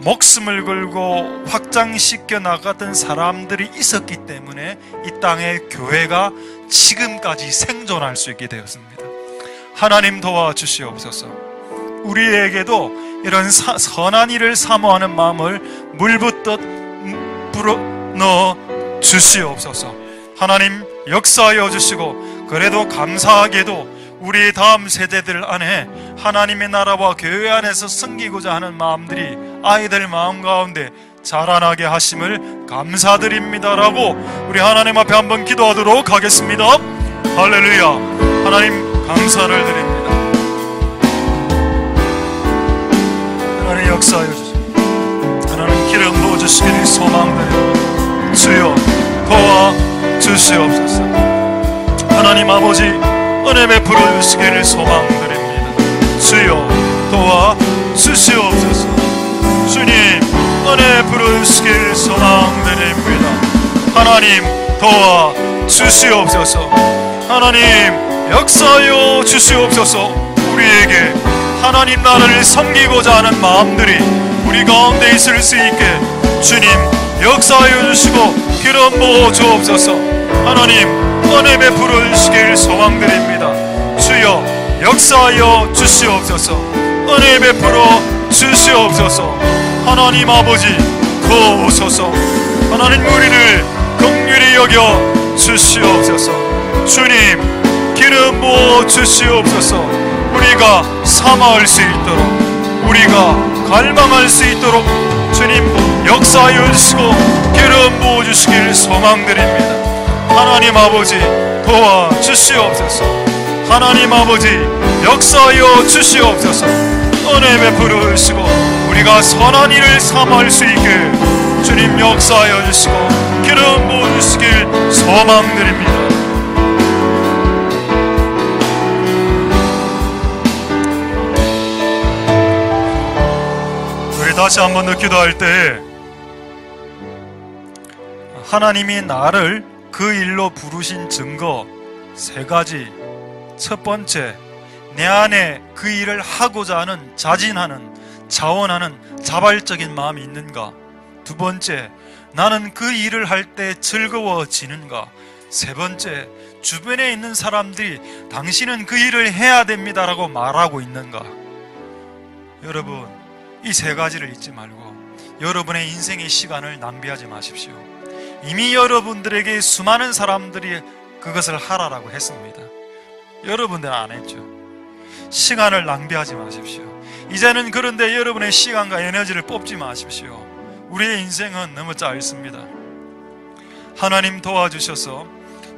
목숨을 걸고 확장시켜 나갔던 사람들이 있었기 때문에 이 땅의 교회가 지금까지 생존할 수 있게 되었습니다. 하나님 도와주시옵소서. 우리에게도 이런 선한 일을 사모하는 마음을 물붓듯 불어넣어 주시옵소서. 하나님 역사하여 주시고, 그래도 감사하게도 우리 다음 세대들 안에 하나님의 나라와 교회 안에서 섬기고자 하는 마음들이 아이들 마음 가운데 자라나게 하심을 감사드립니다라고 우리 하나님 앞에 한번 기도하도록 하겠습니다. 할렐루야. 하나님 감사를 드립니다. 하나님 역사하여 주시고, 하나님 기름 부어주시기를 소망드립니다. 주여 도와주시옵소서. 하나님 아버지 은혜 베풀어 주시기를 소망드립니다. 주여 도와주시옵소서. 주님 은혜 베풀어 주시기를 소망드립니다. 하나님 도와주시옵소서. 하나님 역사하여 주시옵소서. 우리에게 하나님 나라를 섬기고자 하는 마음들이 우리 가운데 있을 수 있게 주님 역사하여 주시고 기름 부어 주옵소서. 하나님 은혜 베풀어 주시기를 소망드립니다. 주여 역사하여 주시옵소서. 은혜 베풀어 주시옵소서. 하나님 아버지 도우소서. 하나님 우리를 긍휼히 여겨 주시옵소서. 주님 기름 부어 주시옵소서. 우리가 사모할 수 있도록, 우리가 갈망할 수 있도록 주님 역사하여 주시고 기름 부어 주시기를 소망드립니다. 하나님 아버지 도와주시옵소서. 하나님 아버지 역사하여 주시옵소서. 은혜 베풀어 주시고 우리가 선한 일을 삼할 수 있게 주님 역사하여 주시고 기름 부어주시길 소망드립니다. 우리 다시 한 번 더 기도할 때 하나님이 나를 그 일로 부르신 증거 3가지. 첫 번째, 내 안에 그 일을 하고자 하는 자진하는, 자원하는 자발적인 마음이 있는가? 2번째, 나는 그 일을 할 때 즐거워지는가? 3번째, 주변에 있는 사람들이 당신은 그 일을 해야 됩니다 라고 말하고 있는가? 여러분, 이 3가지를 잊지 말고 여러분의 인생의 시간을 낭비하지 마십시오. 이미 여러분들에게 수많은 사람들이 그것을 하라라고 했습니다. 여러분들은 안 했죠. 시간을 낭비하지 마십시오. 이제는 그런데 여러분의 시간과 에너지를 뽑지 마십시오. 우리의 인생은 너무 짧습니다. 하나님 도와주셔서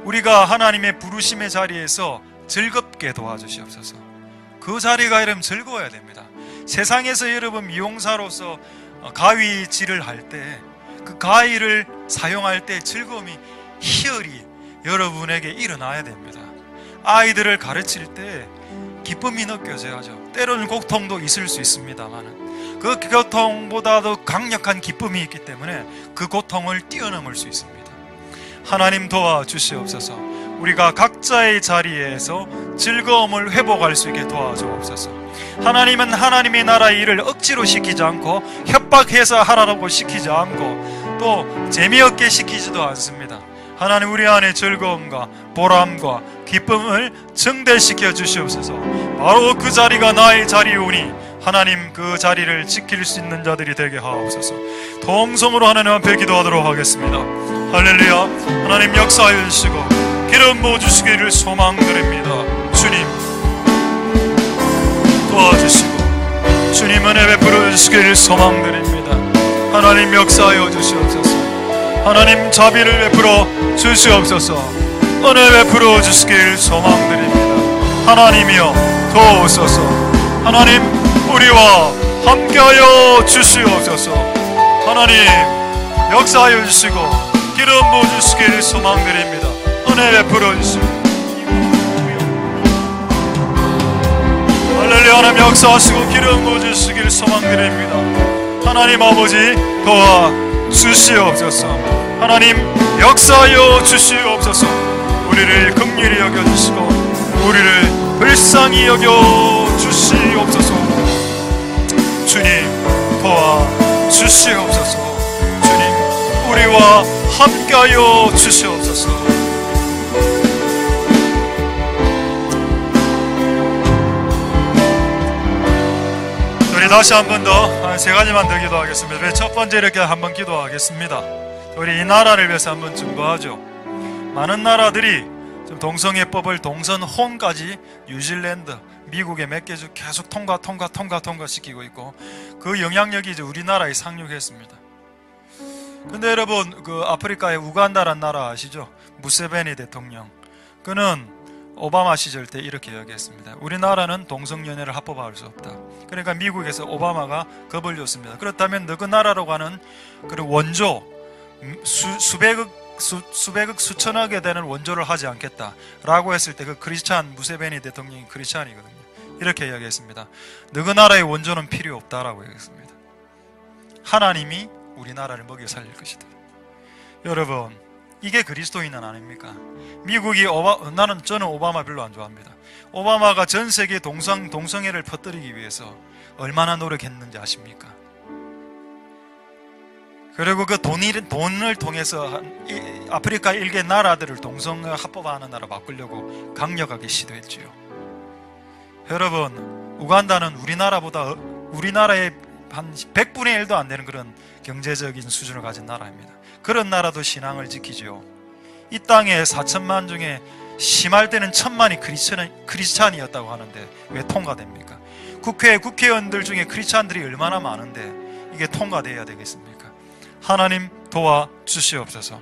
우리가 하나님의 부르심의 자리에서 즐겁게 도와주시옵소서. 그 자리가 여러분 즐거워야 됩니다. 세상에서 여러분 미용사로서 가위질을 할 때 그 가위를 사용할 때 즐거움이 희열이 여러분에게 일어나야 됩니다. 아이들을 가르칠 때 기쁨이 느껴져야죠. 때로는 고통도 있을 수 있습니다만 그 고통보다도 강력한 기쁨이 있기 때문에 그 고통을 뛰어넘을 수 있습니다. 하나님 도와주시옵소서. 우리가 각자의 자리에서 즐거움을 회복할 수 있게 도와주옵소서. 하나님은 하나님의 나라의 일을 억지로 시키지 않고 협박해서 하라고 시키지 않고 또 재미없게 시키지도 않습니다. 하나님 우리 안에 즐거움과 보람과 기쁨을 증대시켜 주시옵소서. 바로 그 자리가 나의 자리오니 하나님 그 자리를 지킬 수 있는 자들이 되게 하옵소서. 동성으로 하나님 앞에 기도하도록 하겠습니다. 할렐루야. 하나님 역사해 주시고 기름 부어주시기를 소망드립니다. 주님 도와주시고 주님 은혜 베풀어 주시기를 소망드립니다. 하나님 역사하여 주시옵소서. 하나님 자비를 베풀어 주시옵소서. 은혜 베풀어 주시길 소망드립니다. 하나님이여 도우소서. 하나님 우리와 함께하여 주시옵소서. 하나님 역사하여 주시고 기름 부어 주시길 소망드립니다. 은혜 베풀어 주시고 할렐루야. 하나님 역사하시고 기름 부어 주시길 소망드립니다. 하나님 아버지 도와주시옵소서. 하나님 역사하여 주시옵소서. 우리를 긍휼히 여겨주시고 우리를 불쌍히 여겨주시옵소서. 주님 도와주시옵소서. 주님 우리와 함께하여 주시옵소서. 우리 다시 한 번 더 한 3가지만 더 기도하겠습니다. 우리 첫 번째 이렇게 한번 기도하겠습니다. 우리 이 나라를 위해서 한번 증거하죠. 많은 나라들이 동성애법을 동성혼까지 뉴질랜드, 미국의 몇 개 주 계속 통과시키고 있고 그 영향력이 이제 우리나라에 상륙했습니다. 근데 여러분 그 아프리카의 우간다란 나라 아시죠? 무세베니 대통령 그는 오바마 시절 때 이렇게 이야기했습니다. 우리나라는 동성연애를 합법화할 수 없다. 그러니까 미국에서 오바마가 겁을 줬습니다. 그렇다면 너그 나라라고 하는 그런 원조 수백억 수천억에 되는 원조를 하지 않겠다라고 했을 때 그 크리스찬 무세베니 대통령이 크리스찬이거든요. 이렇게 이야기했습니다. 너그 나라의 원조는 필요 없다라고 얘기했습니다. 하나님이 우리나라를 먹여 살릴 것이다. 여러분 이게 그리스도인은 아닙니까? 미국이 저는 오바마 별로 안 좋아합니다. 오바마가 전 세계 동성애를 퍼뜨리기 위해서 얼마나 노력했는지 아십니까? 그리고 그 돈을 통해서 아프리카 일개 나라들을 동성애 합법화하는 나라 바꾸려고 강력하게 시도했지요. 여러분 우간다는 우리나라의 한 100분의 1도 안 되는 그런 경제적인 수준을 가진 나라입니다. 그런 나라도 신앙을 지키죠. 이 땅에 4천만 중에 심할 때는 1,000만이 크리스찬이었다고 하는데 왜 통과됩니까? 국회의원들 중에 크리스찬들이 얼마나 많은데 이게 통과돼야 되겠습니까? 하나님 도와주시옵소서.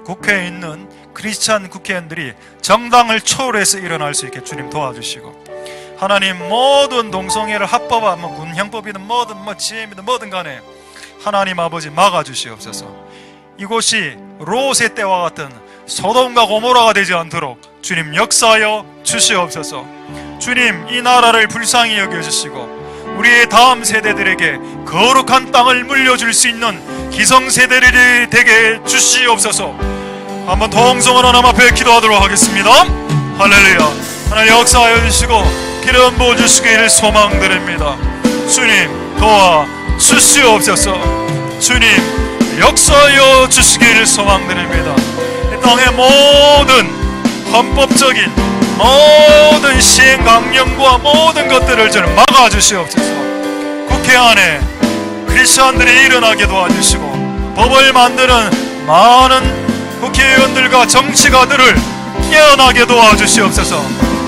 국회에 있는 크리스찬 국회의원들이 정당을 초월해서 일어날 수 있게 주님 도와주시고, 하나님 모든 동성애를 합법화하면 군형법이든 뭐든 지혜이든 뭐든 간에 하나님 아버지 막아주시옵소서. 이곳이 롯의 때와 같은 소돔과 고모라가 되지 않도록 주님 역사하여 주시옵소서. 주님, 이 나라를 불쌍히 여겨주시고 우리의 다음 세대들에게 거룩한 땅을 물려줄 수 있는 기성세대들이 되게 주시옵소서. 한번 동성을 하나님 앞에 기도하도록 하겠습니다. 할렐루야. 하나님 역사하여 주시고 기름 부어주시기를 소망드립니다. 주님 도와 주시옵소서. 주님 역사하여 주시기를 소망드립니다. 이 땅의 모든 헌법적인 모든 시행 강령과 모든 것들을 저는 막아주시옵소서. 국회 안에 크리스천들이 일어나게 도와주시고 법을 만드는 많은 국회의원들과 정치가들을 깨어나게 도와주시옵소서.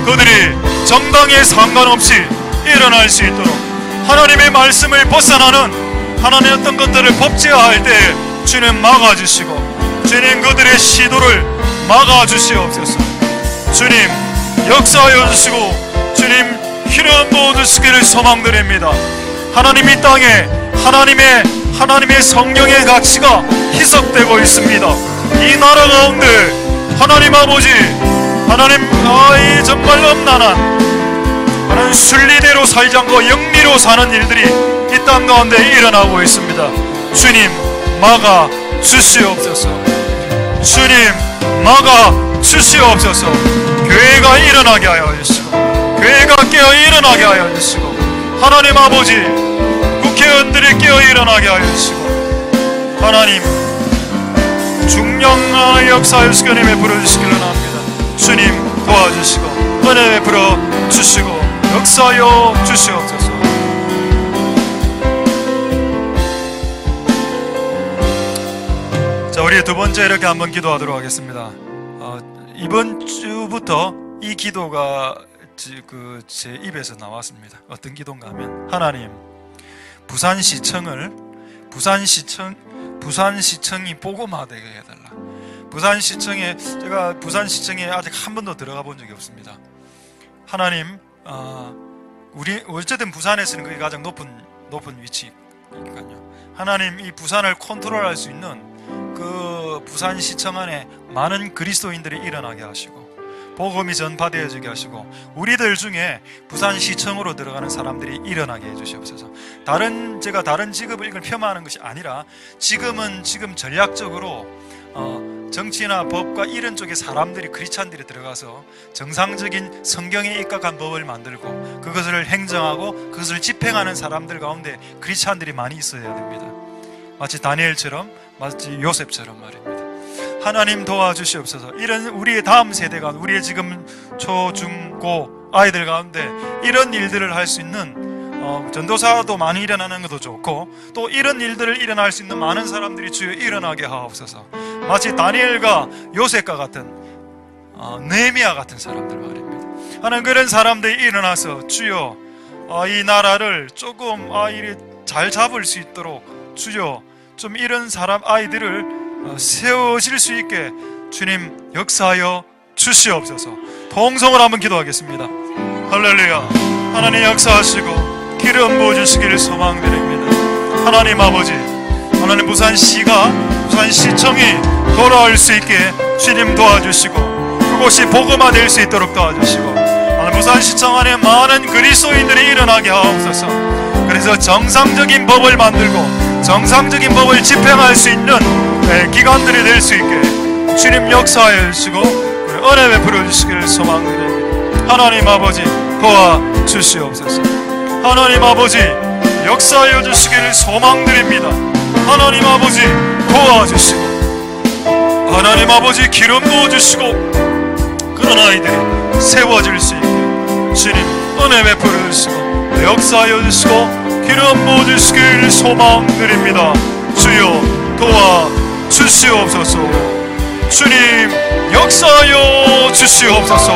그들이 정당에 상관없이 일어날 수 있도록 하나님의 말씀을 벗어나는 하나님의 어떤 것들을 법제화할 때 주님 막아주시고, 주님 그들의 시도를 막아주시옵소서. 주님 역사하여 주시고 주님 기름 부어주시기를 소망드립니다. 하나님 이 땅에 하나님의 성령의 가치가 희석되고 있습니다. 이 나라 가운데 하나님 아버지, 하나님 정말 엄난한 하나님 순리대로 살지 않고 영리로 사는 일들이 이 땅 가운데 일어나고 있습니다. 주님 막아 주시옵소서. 주님 막아 주시옵소서. 교회가 일어나게 하여 주시고 교회가 깨어 일어나게 하여 주시고 하나님 아버지 국회의원들이 깨어 일어나게 하여 주시고 하나님 중령의 역사하여 주시고 은혜 베풀어주시기를 원합니다. 주님 도와주시고 은혜 베풀어 주시고 역사하여 주시옵소서. 자, 우리 두 번째 이렇게 한번 기도하도록 하겠습니다. 이번 주부터 이 기도가 제 입에서 나왔습니다. 어떤 기도인가 하면, 하나님 부산시청이 복음화되게 해달라. 제가 부산시청에 아직 한 번도 들어가 본 적이 없습니다. 하나님, 우리 어쨌든 부산에서는 그게 가장 높은 위치니까요. 하나님, 이 부산을 컨트롤할 수 있는 그 부산시청 안에 많은 그리스도인들이 일어나게 하시고 복음이 전파되어지게 하시고 우리들 중에 부산시청으로 들어가는 사람들이 일어나게 해주시옵소서. 제가 다른 직업을 이걸 폄하하는 것이 아니라 지금 전략적으로 정치나 법과 이런 쪽에 사람들이 크리스찬들이 들어가서 정상적인 성경에 입각한 법을 만들고 그것을 행정하고 그것을 집행하는 사람들 가운데 크리스찬들이 많이 있어야 됩니다. 마치 다니엘처럼, 마치 요셉처럼 말입니다. 하나님 도와주시옵소서. 이런 우리의 다음 세대가, 우리의 지금 초, 중, 고 아이들 가운데 이런 일들을 할 수 있는 전도사도 많이 일어나는 것도 좋고 또 이런 일들을 일어날 수 있는 많은 사람들이 주여 일어나게 하옵소서. 마치 다니엘과 요셉과 같은 느헤미야 같은 사람들 말입니다. 하나님, 그런 사람들이 일어나서 주여 이 나라를 조금 이리 잘 잡을 수 있도록 주여 좀 이런 아이들을 세워질 수 있게 주님 역사하여 주시옵소서. 동성을 한번 기도하겠습니다. 할렐루야. 하나님 역사하시고 기름 부어주시기를 소망드립니다. 하나님 아버지, 하나님 부산시청이 돌아올 수 있게 주님 도와주시고 그곳이 복음화될 수 있도록 도와주시고 하나님 부산시청 안에 많은 그리스도인들이 일어나게 하옵소서. 그래서 정상적인 법을 만들고 정상적인 법을 집행할 수 있는 기관들이 될 수 있게 주님 역사하여 주시고 은혜 베풀어 주시기를 소망드립니다. 하나님 아버지 도와주시옵소서. 하나님 아버지 역사하여 주시기를 소망드립니다. 하나님 아버지 도와주시고 하나님 아버지 기름 부어주시고 그런 아이들이 세워질 수 있게 주님 은혜 베풀어 주시고 역사하여 주시고 기름 부어주시기를 소망드립니다. 주여 도와주시옵소서. 주님 역사하여 주시옵소서.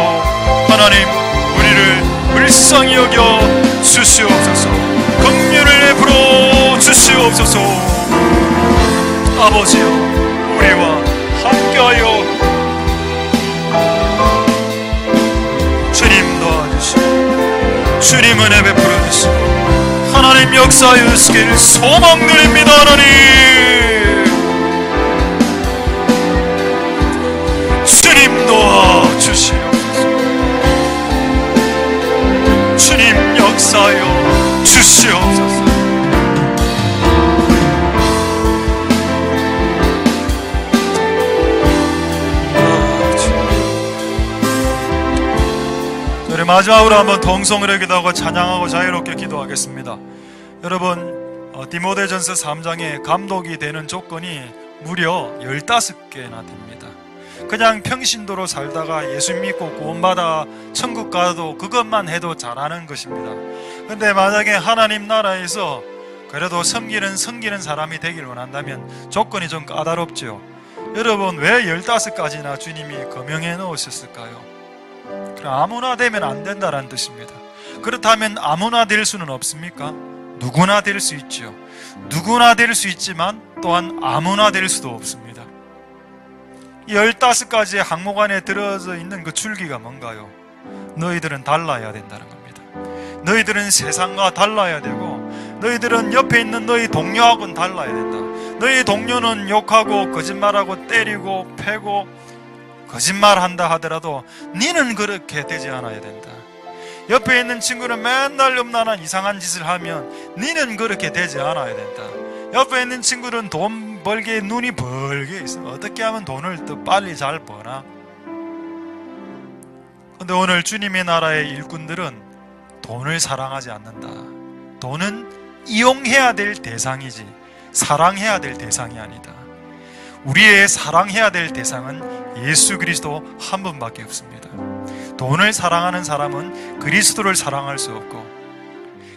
하나님 우리를 불쌍히 여겨 주시옵소서. 긍휼을 베풀어 주시옵소서. 아버지여 우리와 함께하여 주님 은혜 베풀어 주시고 하나님 역사하여 주시길 소망드립니다. 하나님 주님 도와주시옵소서. 주님 역사하여 주시옵소서. 우리 마지막으로 한번 동성으로 기도하고 찬양하고 자유롭게 기도하겠습니다. 여러분, 디모데전서 3장에 감독이 되는 조건이 무려 15개나 됩니다. 그냥 평신도로 살다가 예수 믿고 구원받아 천국 가도 그것만 해도 잘하는 것입니다. 근데 만약에 하나님 나라에서 그래도 섬기는 사람이 되길 원한다면 조건이 좀 까다롭죠. 여러분, 왜 15가지나 주님이 거명해 놓으셨을까요? 아무나 되면 안 된다는 뜻입니다. 그렇다면 아무나 될 수는 없습니까? 누구나 될 수 있죠. 누구나 될 수 있지만 또한 아무나 될 수도 없습니다. 이 15가지의 항목 안에 들어져 있는 그 줄기가 뭔가요? 너희들은 달라야 된다는 겁니다. 너희들은 세상과 달라야 되고, 너희들은 옆에 있는 너희 동료하고는 달라야 된다. 너희 동료는 욕하고 거짓말하고 때리고 패고 거짓말한다 하더라도 니는 그렇게 되지 않아야 된다. 옆에 있는 친구는 맨날 음란한 이상한 짓을 하면 니는 그렇게 되지 않아야 된다. 옆에 있는 친구는 돈 벌기에 눈이 벌게 있으면 어떻게 하면 돈을 더 빨리 잘 버나? 근데 오늘 주님의 나라의 일꾼들은 돈을 사랑하지 않는다. 돈은 이용해야 될 대상이지 사랑해야 될 대상이 아니다. 우리의 사랑해야 될 대상은 예수 그리스도 한 분밖에 없습니다. 돈을 사랑하는 사람은 그리스도를 사랑할 수 없고,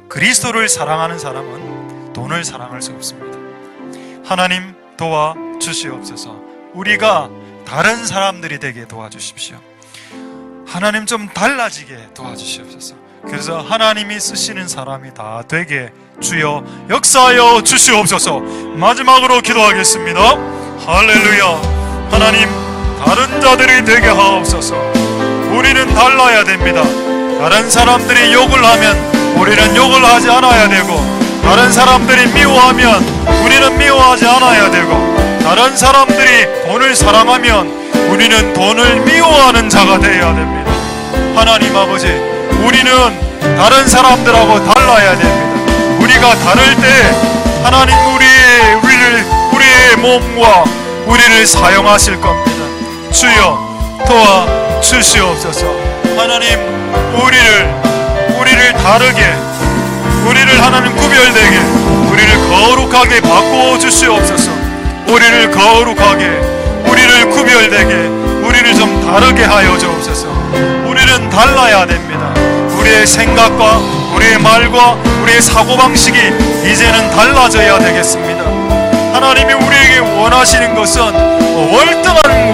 그리스도를 사랑하는 사람은 돈을 사랑할 수 없습니다. 하나님 도와주시옵소서. 우리가 다른 사람들이 되게 도와주십시오. 하나님 좀 달라지게 도와주시옵소서. 그래서 하나님이 쓰시는 사람이 다 되게 주여 역사하여 주시옵소서. 마지막으로 기도하겠습니다. 할렐루야. 하나님, 다른 자들이 되게 하옵소서. 우리는 달라야 됩니다. 다른 사람들이 욕을 하면 우리는 욕을 하지 않아야 되고, 다른 사람들이 미워하면 우리는 미워하지 않아야 되고, 다른 사람들이 돈을 사랑하면 우리는 돈을 미워하는 자가 되어야 됩니다. 하나님 아버지, 우리는 다른 사람들하고 달라야 됩니다. 우리가 다를 때 하나님 우리의 몸과 우리를 사용하실 겁니다. 주여 도와주시옵소서. 하나님, 우리를 다르게, 우리를 하나님 구별되게, 우리를 거룩하게 바꿔 주시옵소서. 우리를 거룩하게, 우리를 구별되게, 우리를 좀 다르게 하여 주옵소서. 우리는 달라야 됩니다. 우리의 생각과 우리의 말과 우리의 사고방식이 이제는 달라져야 되겠습니다. 하나님이 우리에게 원하시는 것은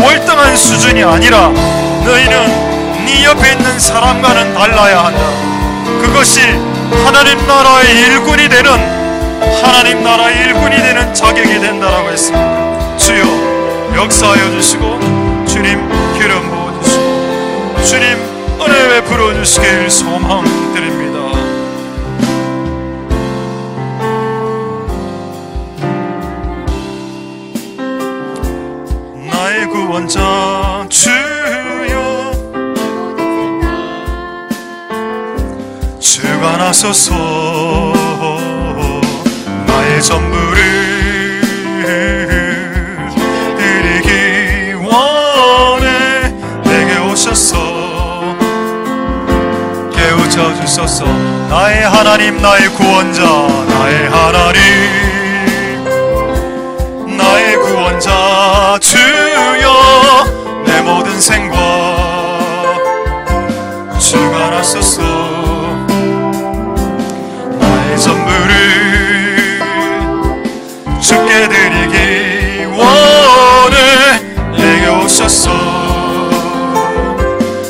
월등한 수준이 아니라 너희는 네 옆에 있는 사람과는 달라야 한다. 그것이 하나님 나라의 일꾼이 되는 자격이 된다라고 했습니다. 주여 역사하여 주시고, 주님 기름 부어주시고, 주님 은혜 베풀어 주시길 소망드립니다. 나의 구원자 주여, 주가 나서서 나의 전부를 드리기 원해. 내게 오셔서 깨우쳐 주소서. 나의 하나님, 나의 구원자, 나의 하나님, 나의 구원자 주여, 내 모든 생과 주가 나서서 나의 전부를 주께 드리기 원해. 내게 오셔서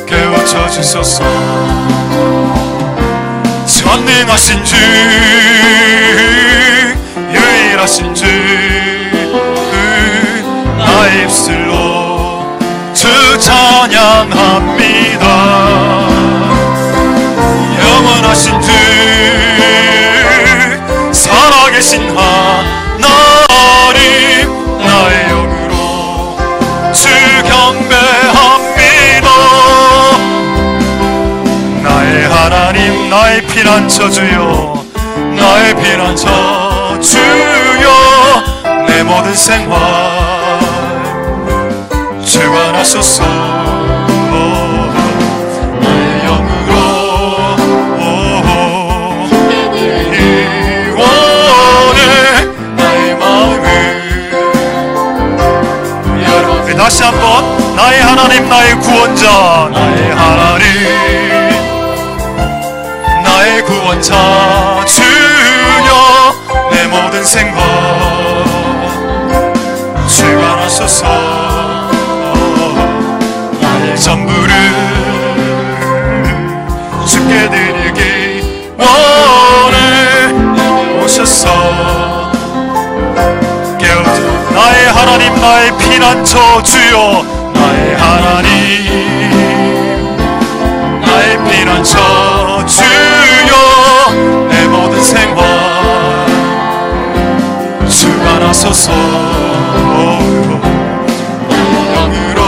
깨우쳐 주소서. 전능하신 주, 유일하신 주, 나의 입술로 주 찬양합니다. 영원하신 피난처 주여, 나의 피난처 주여, 내 모든 생활 주관하소서. 나의 영으로 원해 나의 마음을 열어. 다시 한번, 나의 하나님, 나의 구원자, 나의 하나님, 나의 구원자 주여, 내 모든 생활 주관하소서. 나의 전부를 주께 드리기 원해 오셔서. 깨우쳐. 나의 하나님, 나의 피난처 주여, 나의 하나님, 나의 피난처 주여, 내 모든 생활 주관하소서. 영으로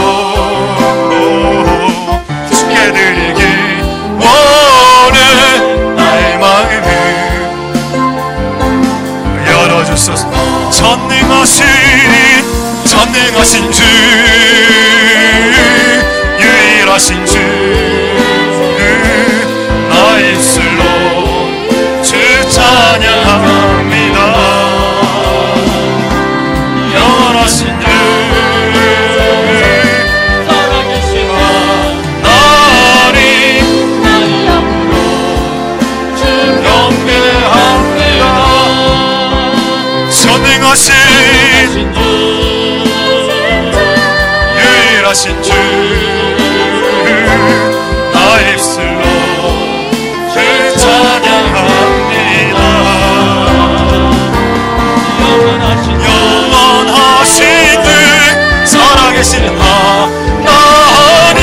주께 드리기 원해 나의 마음을 열어주소서. 전능하신 주, 유일하신 주, 나의 입술로 주 찬양합니다. 영원하신 주, 살아계신 하나님, 나의 영으로 주 경배합니다. 전능하신 주, 유일하신 주, 나의 입술로 주 찬양합니다. 영원하신 주, 살아계신 하나님,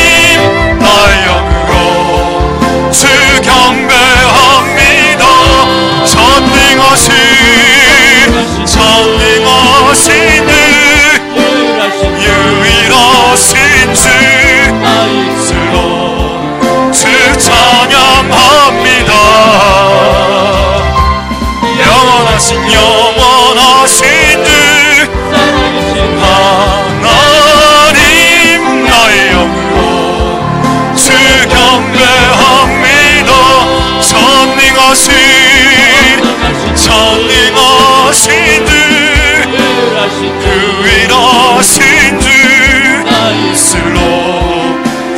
나의 영으로 주 경배합니다. 전능하신 주, 유일하신 주, 나의 입술로 주 찬양합니다. 영원하신 주, 살아계신 하나님, 나의 영으로 주 경배합니다. 전능하신 주, 유일하신 주, 나의 입술로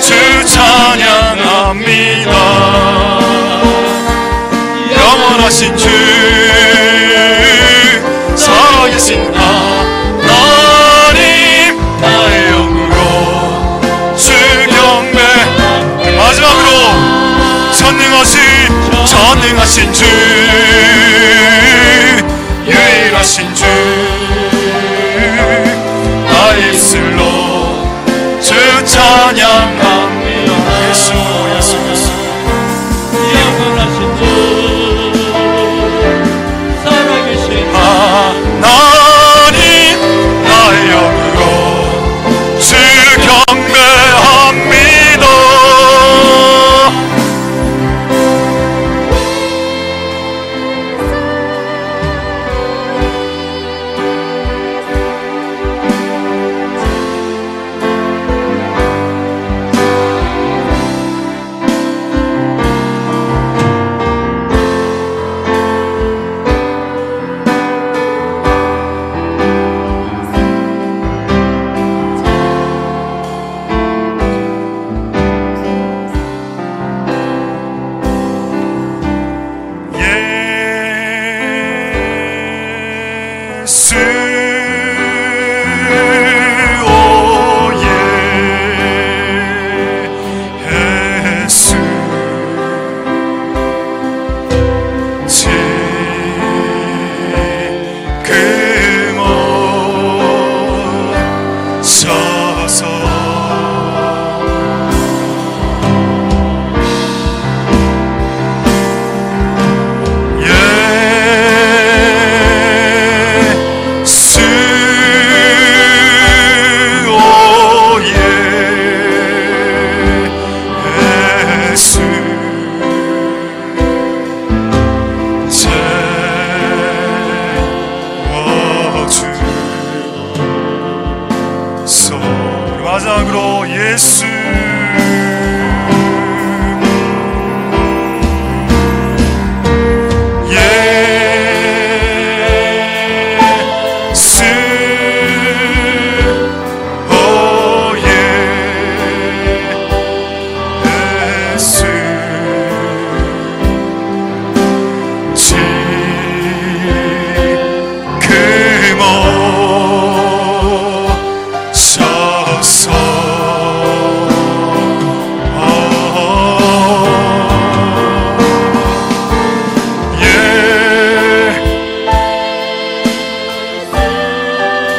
주 찬양합니다. 영원하신 주, 살아계신 하나님, 나의 영으로 주 경배. 마지막으로, 전능하신 주, 유일하신 주, 나의 입술로 주 찬양합니다. 예수, 예수, 예수. 영원하신 주, 살아계신 하나님, 나의 영으로 주 경배합니다. 예수